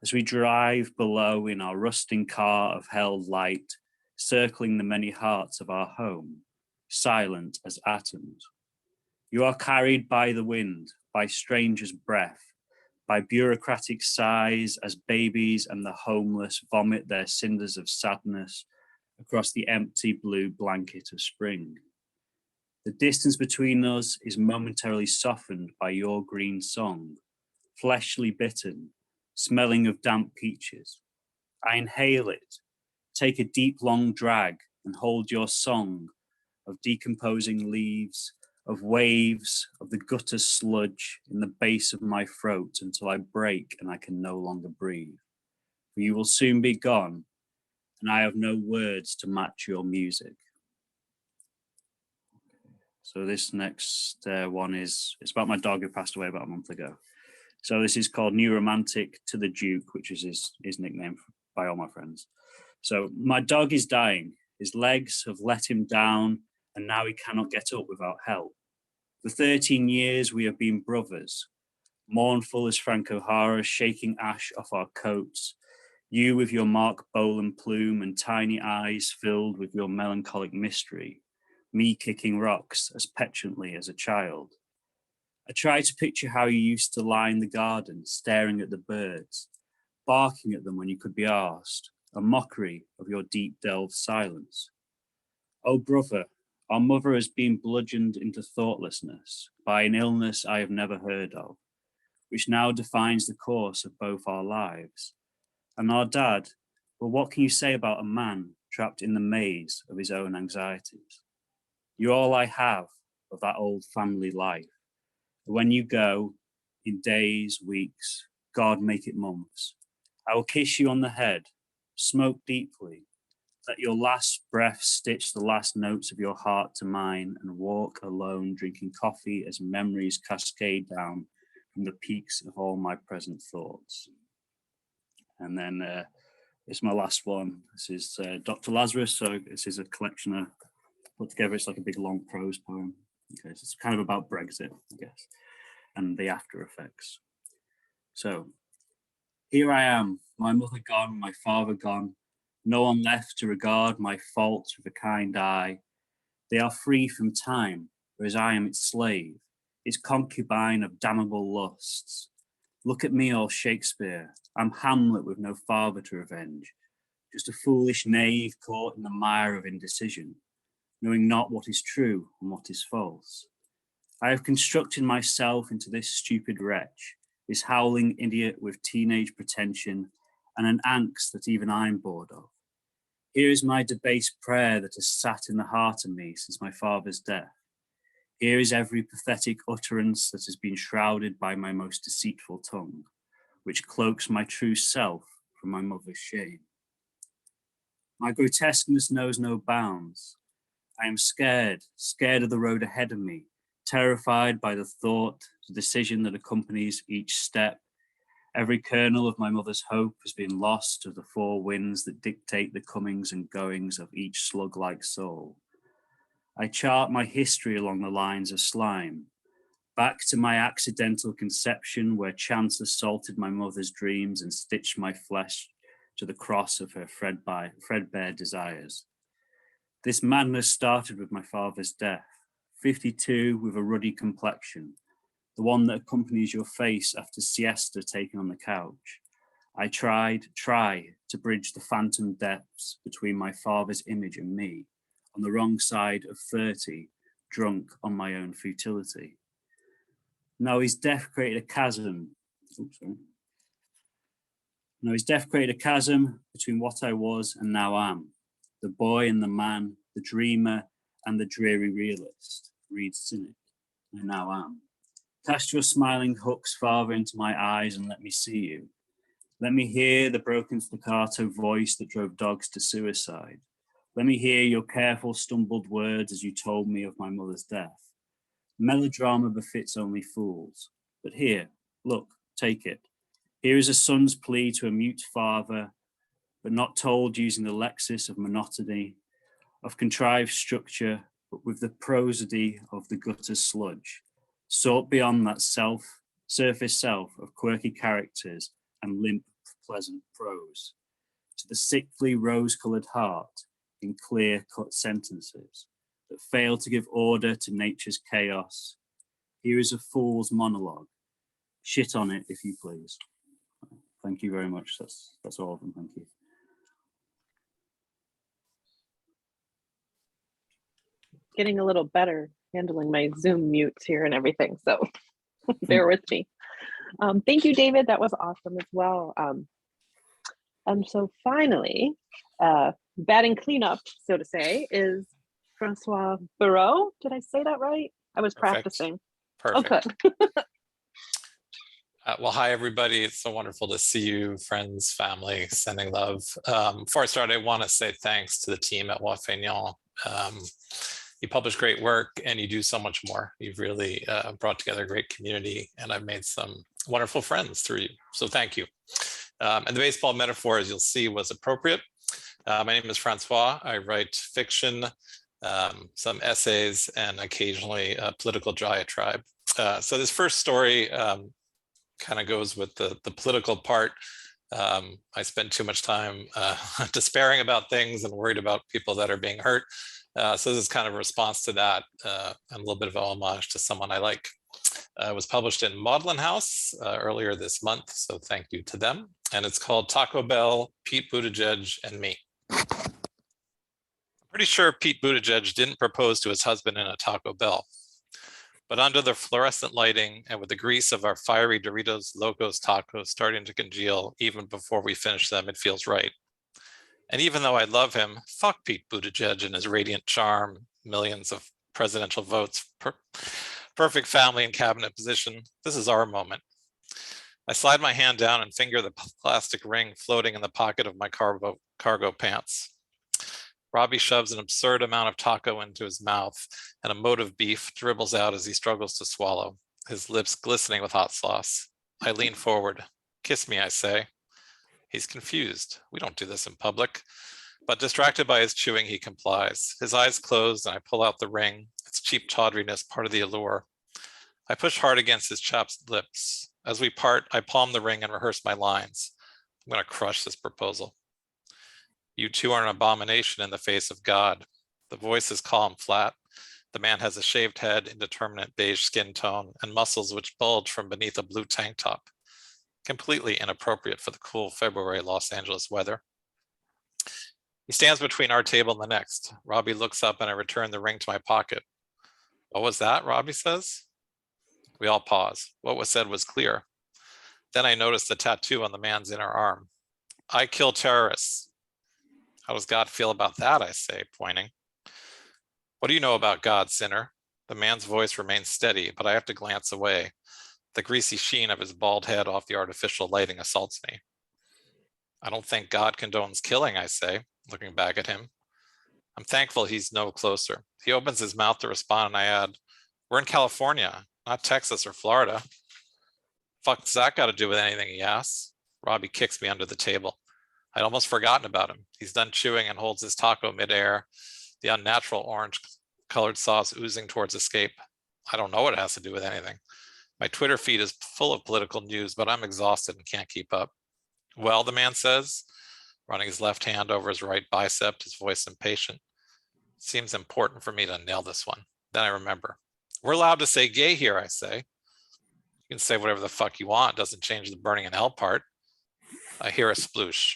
as we drive below in our rusting car of held light, circling the many hearts of our home, silent as atoms. You are carried by the wind, by strangers' breath, by bureaucratic sighs as babies and the homeless vomit their cinders of sadness across the empty blue blanket of spring. The distance between us is momentarily softened by your green song, fleshly bitten, smelling of damp peaches. I inhale it, take a deep long drag and hold your song of decomposing leaves, of waves, of the gutter sludge in the base of my throat until I break and I can no longer breathe. For you will soon be gone, and I have no words to match your music. So this next one it's about my dog who passed away about a month ago. So this is called New Romantic to the Duke, which is his nickname by all my friends. So my dog is dying. His legs have let him down, and now he cannot get up without help. For 13 years, we have been brothers, mournful as Frank O'Hara, shaking ash off our coats, you with your Mark Bolan plume and tiny eyes filled with your melancholic mystery, me kicking rocks as petulantly as a child. I try to picture how you used to lie in the garden, staring at the birds, barking at them when you could be asked, a mockery of your deep-delved silence. Oh, brother, our mother has been bludgeoned into thoughtlessness by an illness I have never heard of, which now defines the course of both our lives. And our dad, well, what can you say about a man trapped in the maze of his own anxieties? You're all I have of that old family life. When you go, in days, weeks, God make it months, I will kiss you on the head, smoke deeply, let your last breath stitch the last notes of your heart to mine, and walk alone drinking coffee as memories cascade down from the peaks of all my present thoughts. And then it's my last one. This is Dr. Lazarus. So this is a collection I put together. It's like a big long prose poem. Okay, so it's kind of about Brexit, I guess, and the after effects. So here I am, my mother gone, my father gone, no one left to regard my faults with a kind eye. They are free from time, whereas I am its slave, its concubine of damnable lusts. Look at me, all Shakespeare. I'm Hamlet with no father to revenge, just a foolish knave caught in the mire of indecision, knowing not what is true and what is false. I have constructed myself into this stupid wretch, this howling idiot with teenage pretension and an angst that even I'm bored of. Here is my debased prayer that has sat in the heart of me since my father's death. Here is every pathetic utterance that has been shrouded by my most deceitful tongue, which cloaks my true self from my mother's shame. My grotesqueness knows no bounds. I am scared of the road ahead of me, terrified by the thought, the decision that accompanies each step. Every kernel of my mother's hope has been lost to the four winds that dictate the comings and goings of each slug-like soul. I chart my history along the lines of slime, back to my accidental conception where chance assaulted my mother's dreams and stitched my flesh to the cross of her threadbare desires. This madness started with my father's death, 52 with a ruddy complexion, the one that accompanies your face after siesta taken on the couch. I try to bridge the phantom depths between my father's image and me, on the wrong side of 30, drunk on my own futility. Now his death created a chasm. Between what I was and now am, the boy and the man, the dreamer and the dreary realist, read cynic, I now am. Cast your smiling hooks farther into my eyes and let me see you. Let me hear the broken staccato voice that drove dogs to suicide. Let me hear your careful stumbled words as you told me of my mother's death. Melodrama befits only fools. But here, look, take it. Here is a son's plea to a mute father, but not told using the lexis of monotony, of contrived structure, but with the prosody of the gutter sludge, sought beyond that surface self of quirky characters and limp, pleasant prose, to the sickly rose-coloured heart in clear-cut sentences that fail to give order to nature's chaos. Here is a fool's monologue. Shit on it, if you please. Thank you very much. That's all of them. Thank you. Getting a little better handling my Zoom mutes here and everything, so bear with me. Thank you, David. That was awesome as well. And so finally, batting cleanup, so to say, is François Bereaud. Did I say that right? I was practicing. Perfect. Okay. Well, hi, everybody. It's so wonderful to see you, friends, family, sending love. Before I start, I want to say thanks to the team at Wafignon. You publish great work and you do so much more. You've really brought together a great community, and I've made some wonderful friends through you. So thank you. And the baseball metaphor, as you'll see, was appropriate. My name is Francois. I write fiction, some essays, and occasionally a political diatribe. So this first story kind of goes with the political part. I spend too much time despairing about things and worried about people that are being hurt. So this is kind of a response to that, and a little bit of a homage to someone I like. It was published in Maudlin House earlier this month, so thank you to them. And it's called Taco Bell, Pete Buttigieg, and Me. I'm pretty sure Pete Buttigieg didn't propose to his husband in a Taco Bell. But under the fluorescent lighting and with the grease of our fiery Doritos Locos tacos starting to congeal even before we finish them, it feels right. And even though I love him, fuck Pete Buttigieg and his radiant charm, millions of presidential votes, perfect family and cabinet position. This is our moment. I slide my hand down and finger the plastic ring floating in the pocket of my cargo pants. Robbie shoves an absurd amount of taco into his mouth, and a mote of beef dribbles out as he struggles to swallow, his lips glistening with hot sauce. I lean forward. Kiss me, I say. He's confused. We don't do this in public. But distracted by his chewing, he complies. His eyes close, and I pull out the ring, its cheap tawdriness part of the allure. I push hard against his chapped lips. As we part, I palm the ring and rehearse my lines. I'm going to crush this proposal. You two are an abomination in the face of God. The voice is calm, flat. The man has a shaved head, indeterminate beige skin tone, and muscles which bulge from beneath a blue tank top. Completely inappropriate for the cool February Los Angeles weather. He stands between our table and the next. Robbie looks up and I return the ring to my pocket. What was that? Robbie says. We all pause. What was said was clear. Then I notice the tattoo on the man's inner arm. I kill terrorists. How does God feel about that? I say, pointing. What do you know about God, sinner? The man's voice remains steady, but I have to glance away. The greasy sheen of his bald head off the artificial lighting assaults me. I don't think God condones killing, I say, looking back at him. I'm thankful he's no closer. He opens his mouth to respond and I add, we're in California, not Texas or Florida. Fuck's that got to do with anything, he asks. Robbie kicks me under the table. I'd almost forgotten about him. He's done chewing and holds his taco midair, the unnatural orange colored sauce oozing towards escape. I don't know what it has to do with anything. My Twitter feed is full of political news, but I'm exhausted and can't keep up. Well, the man says, running his left hand over his right bicep, his voice impatient. Seems important for me to nail this one. Then I remember. We're allowed to say gay here, I say. You can say whatever the fuck you want. It doesn't change the burning in hell part. I hear a sploosh.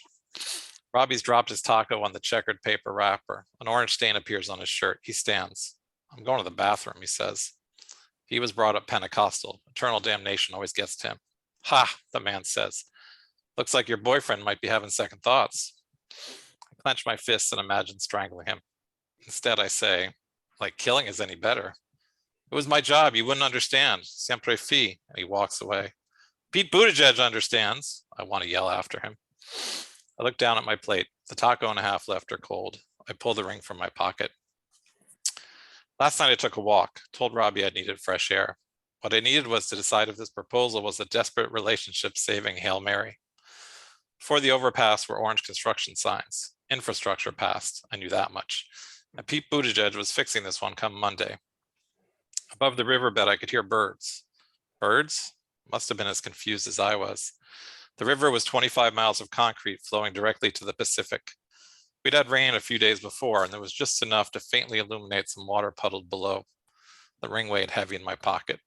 Robbie's dropped his taco on the checkered paper wrapper. An orange stain appears on his shirt. He stands. I'm going to the bathroom, he says. He was brought up Pentecostal. Eternal damnation always gets to him. Ha, the man says. Looks like your boyfriend might be having second thoughts. I clench my fists and imagine strangling him. Instead, I say, like killing is any better. It was my job. You wouldn't understand. Sempre fi. And he walks away. Pete Buttigieg understands. I want to yell after him. I look down at my plate. The taco and a half left are cold. I pull the ring from my pocket. Last night I took a walk, told Robbie I needed fresh air. What I needed was to decide if this proposal was a desperate relationship saving Hail Mary. Before the overpass were orange construction signs. Infrastructure passed. I knew that much. And Pete Buttigieg was fixing this one come Monday. Above the riverbed, I could hear birds. Birds? Must have been as confused as I was. The river was 25 miles of concrete flowing directly to the Pacific. We'd had rain a few days before, and there was just enough to faintly illuminate some water puddled below. The ring weighed heavy in my pocket.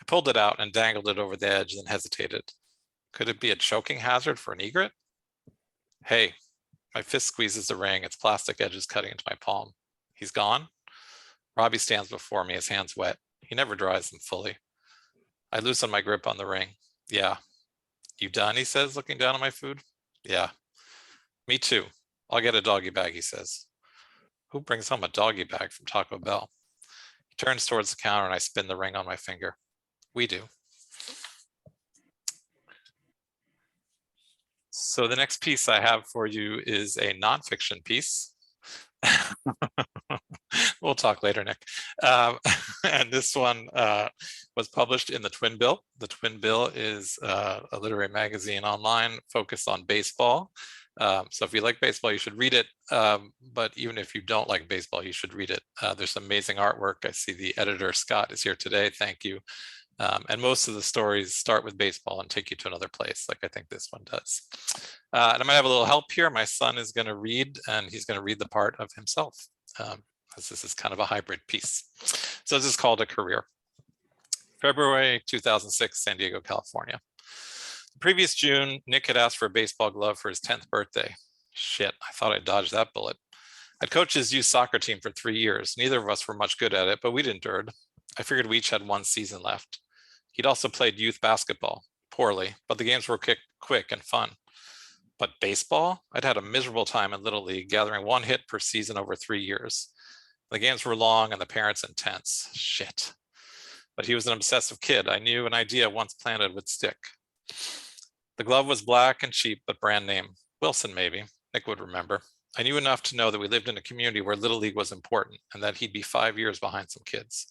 I pulled it out and dangled it over the edge, then hesitated. Could it be a choking hazard for an egret? Hey, my fist squeezes the ring, its plastic edges cutting into my palm. He's gone? Robbie stands before me, his hands wet. He never dries them fully. I loosen my grip on the ring. Yeah. You done, he says, looking down at my food. Yeah. Me too. I'll get a doggy bag, he says. Who brings home a doggy bag from Taco Bell? He turns towards the counter and I spin the ring on my finger. We do. So the next piece I have for you is a nonfiction piece. We'll talk later, Nick. And this one was published in the Twin Bill. The Twin Bill is a literary magazine online focused on baseball. So if you like baseball, you should read it. But even if you don't like baseball, you should read it. There's amazing artwork. I see the editor, Scott, is here today. Thank you. And most of the stories start with baseball and take you to another place, like I think this one does. And I'm gonna have a little help here. My son is gonna read, and he's gonna read the part of himself, as this is kind of a hybrid piece. So this is called A Career. February 2006, San Diego, California. The previous June, Nick had asked for a baseball glove for his 10th birthday. Shit, I thought I dodged that bullet. I'd coached his youth soccer team for 3 years. Neither of us were much good at it, but we'd endured. I figured we each had one season left. He'd also played youth basketball, poorly, but the games were quick and fun. But baseball? I'd had a miserable time in Little League, gathering 1 hit per season over 3 years. The games were long and the parents intense. Shit. But he was an obsessive kid. I knew an idea once planted would stick. The glove was black and cheap, but brand name. Wilson, maybe. Nick would remember. I knew enough to know that we lived in a community where Little League was important and that he'd be 5 years behind some kids.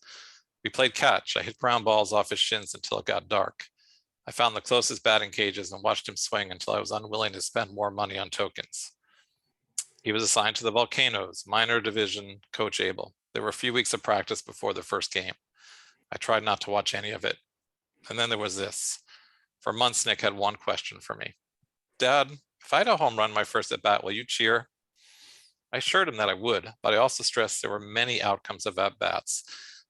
We played catch. I hit ground balls off his shins until it got dark. I found the closest batting cages and watched him swing until I was unwilling to spend more money on tokens. He was assigned to the Volcanoes, minor division, Coach Abel. There were a few weeks of practice before the first game. I tried not to watch any of it. And then there was this. For months, Nick had one question for me. Dad, if I had a home run my first at bat, will you cheer? I assured him that I would, but I also stressed there were many outcomes of at-bats,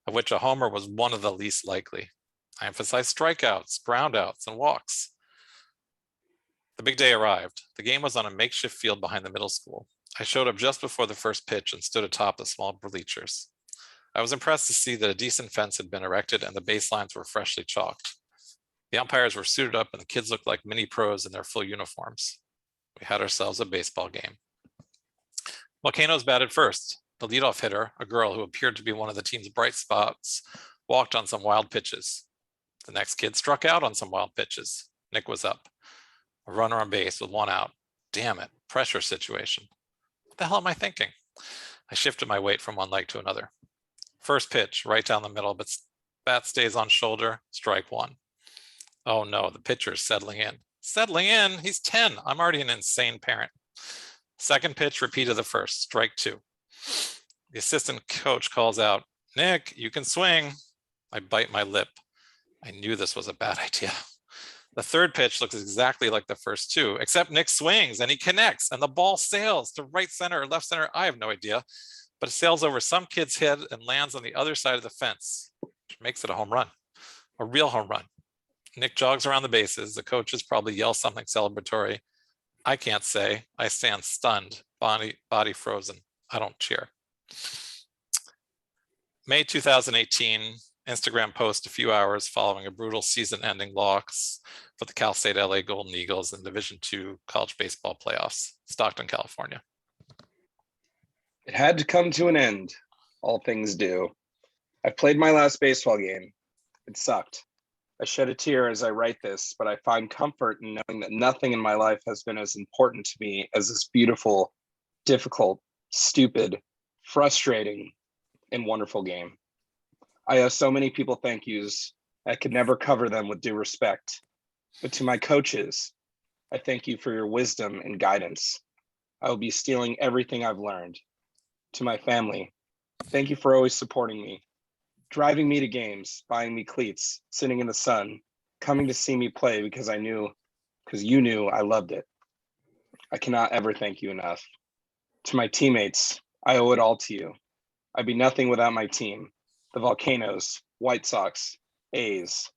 of which a homer was one of the least likely. I emphasized strikeouts, groundouts, and walks. The big day arrived. The game was on a makeshift field behind the middle school. I showed up just before the first pitch and stood atop the small bleachers. I was impressed to see that a decent fence had been erected and the baselines were freshly chalked. The umpires were suited up and the kids looked like mini pros in their full uniforms. We had ourselves a baseball game. Volcanoes batted first. The leadoff hitter, a girl who appeared to be one of the team's bright spots, walked on some wild pitches. The next kid struck out on some wild pitches. Nick was up. A runner on base with 1 out. Damn it, pressure situation. What the hell am I thinking? I shifted my weight from one leg to another. First pitch, right down the middle, but bat stays on shoulder, strike 1. Oh no, the pitcher's settling in. Settling in? He's 10. I'm already an insane parent. Second pitch, repeat of the first, strike 2. The assistant coach calls out, Nick, you can swing. I bite my lip. I knew this was a bad idea. The third pitch looks exactly like the first 2, except Nick swings and he connects and the ball sails to right center or left center. I have no idea, but it sails over some kid's head and lands on the other side of the fence, which makes it a home run, a real home run. Nick jogs around the bases. The coaches probably yell something celebratory. I can't say. I stand stunned, body frozen. I don't cheer. May 2018, Instagram post a few hours following a brutal season-ending loss for the Cal State LA Golden Eagles in Division II college baseball playoffs, Stockton, California. It had to come to an end. All things do. I've played my last baseball game. It sucked. I shed a tear as I write this, but I find comfort in knowing that nothing in my life has been as important to me as this beautiful, difficult, stupid, frustrating, and wonderful game. I owe so many people thank yous. I could never cover them with due respect. But to my coaches, I thank you for your wisdom and guidance. I will be stealing everything I've learned. To my family, thank you for always supporting me, driving me to games, buying me cleats, sitting in the sun, coming to see me play because you knew I loved it. I cannot ever thank you enough. To my teammates, I owe it all to you. I'd be nothing without my team. The Volcanoes, White Sox, A's,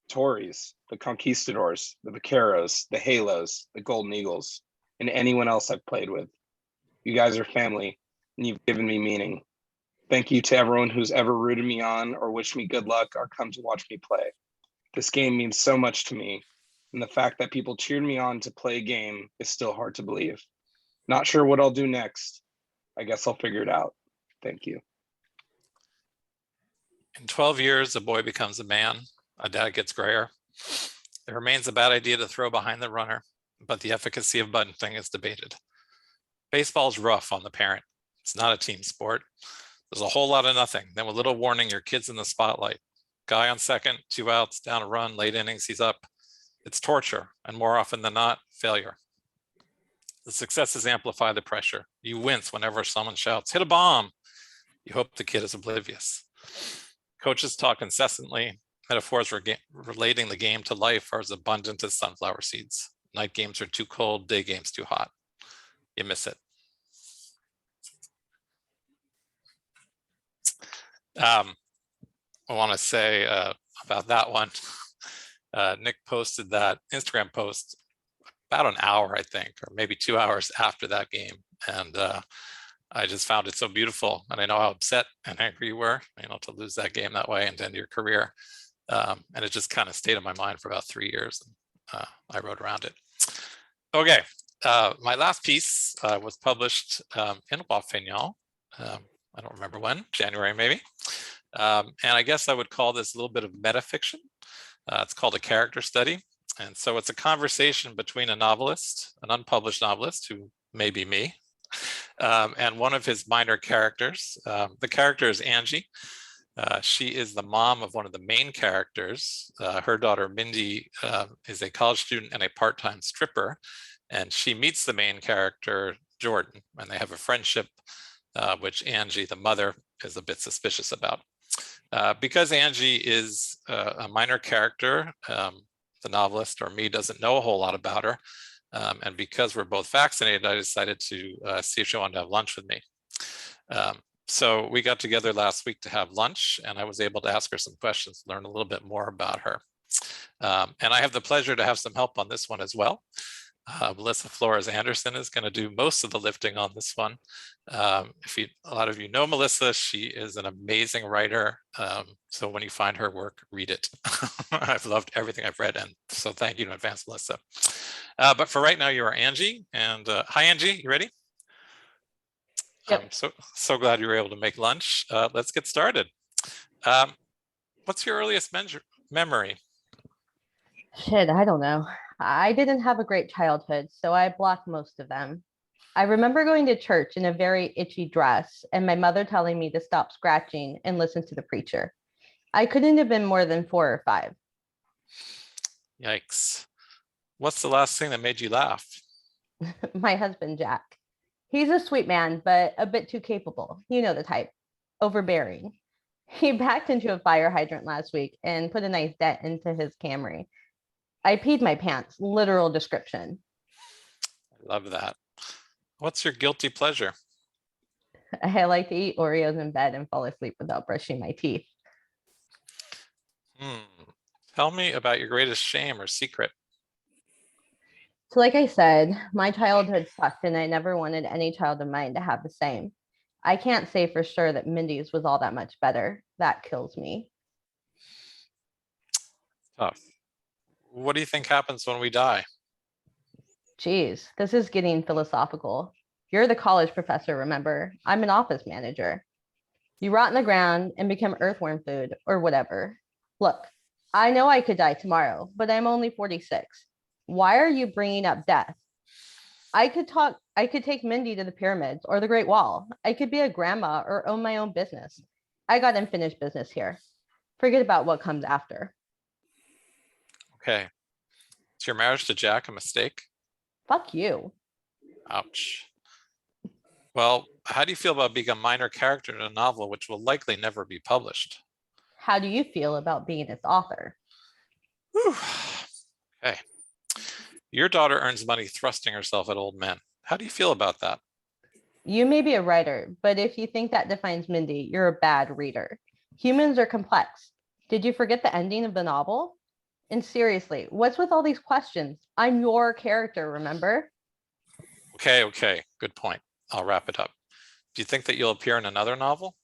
Tories, the Conquistadors, the Vaqueros, the Halos, the Golden Eagles, and anyone else I've played with. You guys are family, and you've given me meaning. Thank you to everyone who's ever rooted me on or wished me good luck or come to watch me play. This game means so much to me, and the fact that people cheered me on to play a game is still hard to believe. Not sure what I'll do next. I guess I'll figure it out. Thank you. In 12 years, a boy becomes a man, a dad gets grayer. It remains a bad idea to throw behind the runner, but the efficacy of bunting is debated. Baseball's rough on the parent. It's not a team sport. There's a whole lot of nothing. Then with little warning, your kid's in the spotlight. Guy on second, 2 outs, down a run, late innings, he's up. It's torture, and more often than not, failure. The successes amplify the pressure. You wince whenever someone shouts, hit a bomb. You hope the kid is oblivious. Coaches talk incessantly. Metaphors relating the game to life are as abundant as sunflower seeds. Night games are too cold, day games too hot. You miss it. I want to say about that one, Nick posted that Instagram post about an hour, I think, or maybe 2 hours after that game. And I just found it so beautiful. And I know how upset and angry you were, to lose that game that way and end your career. And it just kind of stayed in my mind for about 3 years. I wrote around it. Okay, my last piece was published in Wafignon. I don't remember when, January maybe. And I guess I would call this a little bit of metafiction. It's called a character study. And so it's a conversation between a novelist, an unpublished novelist who may be me, and one of his minor characters. The character is Angie. She is the mom of one of the main characters. Her daughter, Mindy, is a college student and a part-time stripper. And she meets the main character, Jordan, and they have a friendship, which Angie, the mother, is a bit suspicious about. Because Angie is a minor character, the novelist or me doesn't know a whole lot about her. And because we're both vaccinated, I decided to see if she wanted to have lunch with me. So we got together last week to have lunch, and I was able to ask her some questions, learn a little bit more about her. And I have the pleasure to have some help on this one as well. Melissa Flores Anderson is going to do most of the lifting on this one. A lot of you know Melissa, she is an amazing writer. So when you find her work, read it. I've loved everything I've read, and so thank you in advance, Melissa. But for right now, you are Angie, and hi, Angie, you ready? Yep. I'm so glad you were able to make lunch. Let's get started. What's your earliest memory? Shit, I don't know. I didn't have a great childhood, so I blocked most of them. I remember going to church in a very itchy dress and my mother telling me to stop scratching and listen to the preacher. I couldn't have been more than 4 or 5. Yikes. What's the last thing that made you laugh? My husband, Jack. He's a sweet man, but a bit too capable. You know the type. Overbearing. He backed into a fire hydrant last week and put a nice dent into his Camry. I peed my pants, literal description. I love that. What's your guilty pleasure? I like to eat Oreos in bed and fall asleep without brushing my teeth. Tell me about your greatest shame or secret. So like I said, my childhood sucked and I never wanted any child of mine to have the same. I can't say for sure that Mindy's was all that much better. That kills me. Tough. What do you think happens when we die? Geez, this is getting philosophical. You're the college professor, remember? I'm an office manager. You rot in the ground and become earthworm food or whatever. Look, I know I could die tomorrow, but I'm only 46. Why are you bringing up death? I could take Mindy to the pyramids or the Great Wall. I could be a grandma or own my own business. I got unfinished business here. Forget about what comes after. Okay. Is your marriage to Jack a mistake? Fuck you. Ouch. Well, how do you feel about being a minor character in a novel which will likely never be published? How do you feel about being its author? Whew. Okay. Your daughter earns money thrusting herself at old men. How do you feel about that? You may be a writer, but if you think that defines Mindy, you're a bad reader. Humans are complex. Did you forget the ending of the novel? And seriously, what's with all these questions? I'm your character, remember? Okay, good point. I'll wrap it up. Do you think that you'll appear in another novel?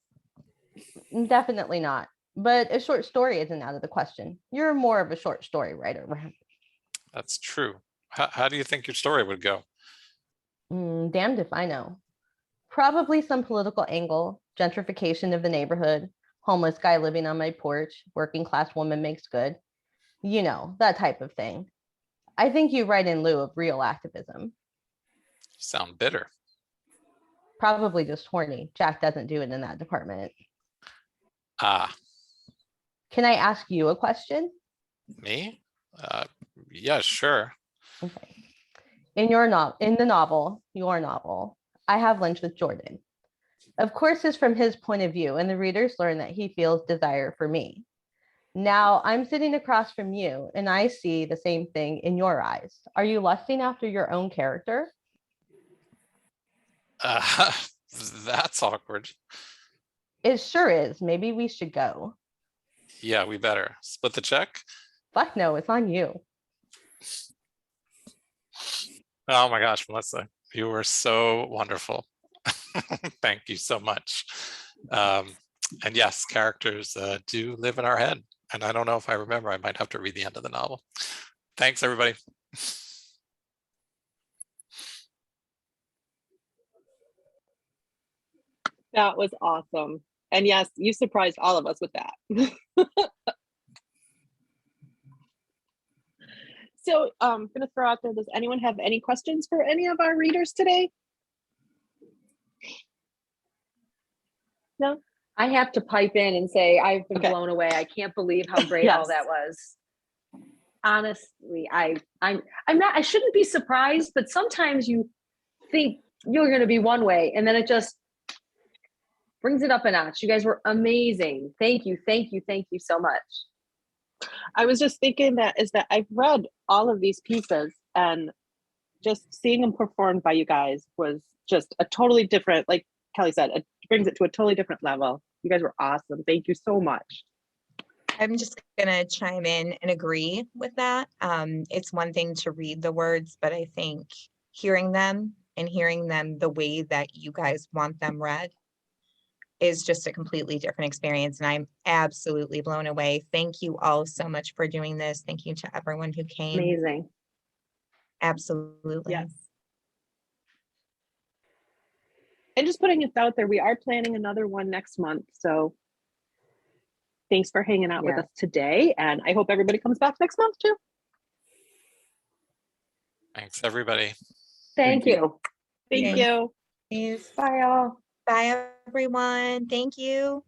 Definitely not. But a short story isn't out of the question. You're more of a short story writer. That's true. How do you think your story would go? Damned if I know. Probably some political angle, gentrification of the neighborhood, homeless guy living on my porch, working class woman makes good. You know, that type of thing. I think you write in lieu of real activism. You sound bitter. Probably just horny. Jack doesn't do it in that department. Ah, Can I ask you a question? me? Yeah, sure. Okay. In your novel, I have lunch with Jordan. Of course, it's from his point of view, and the readers learn that he feels desire for me. Now I'm sitting across from you, and I see the same thing in your eyes. Are you lusting after your own character? That's awkward. It sure is. Maybe we should go. Yeah, we better. Split the check? Fuck no, it's on you. Oh my gosh, Melissa, you were so wonderful. Thank you so much. And yes, characters do live in our head. And I don't know if I remember, I might have to read the end of the novel. Thanks, everybody. That was awesome. And yes, you surprised all of us with that. So I'm going to throw out there, does anyone have any questions for any of our readers today? No? I have to pipe in and say I've been Okay. blown away. I can't believe how great all Yes. that was. Honestly, I'm not. I shouldn't be surprised, but sometimes you think you're going to be one way, and then it just brings it up a notch. You guys were amazing. Thank you so much. I was just thinking that I've read all of these pieces, and just seeing them performed by you guys was just a totally different, like Kelly said, it brings it to a totally different level. You guys were awesome. Thank you so much. I'm just going to chime in and agree with that. It's one thing to read the words, but I think hearing them the way that you guys want them read is just a completely different experience. And I'm absolutely blown away. Thank you all so much for doing this. Thank you to everyone who came. Amazing. Absolutely. Yes. And just putting it out there, we are planning another one next month. So thanks for hanging out with us today. And I hope everybody comes back next month too. Thanks, everybody. Thank you. Thank you. Please. Bye all. Bye, everyone. Thank you.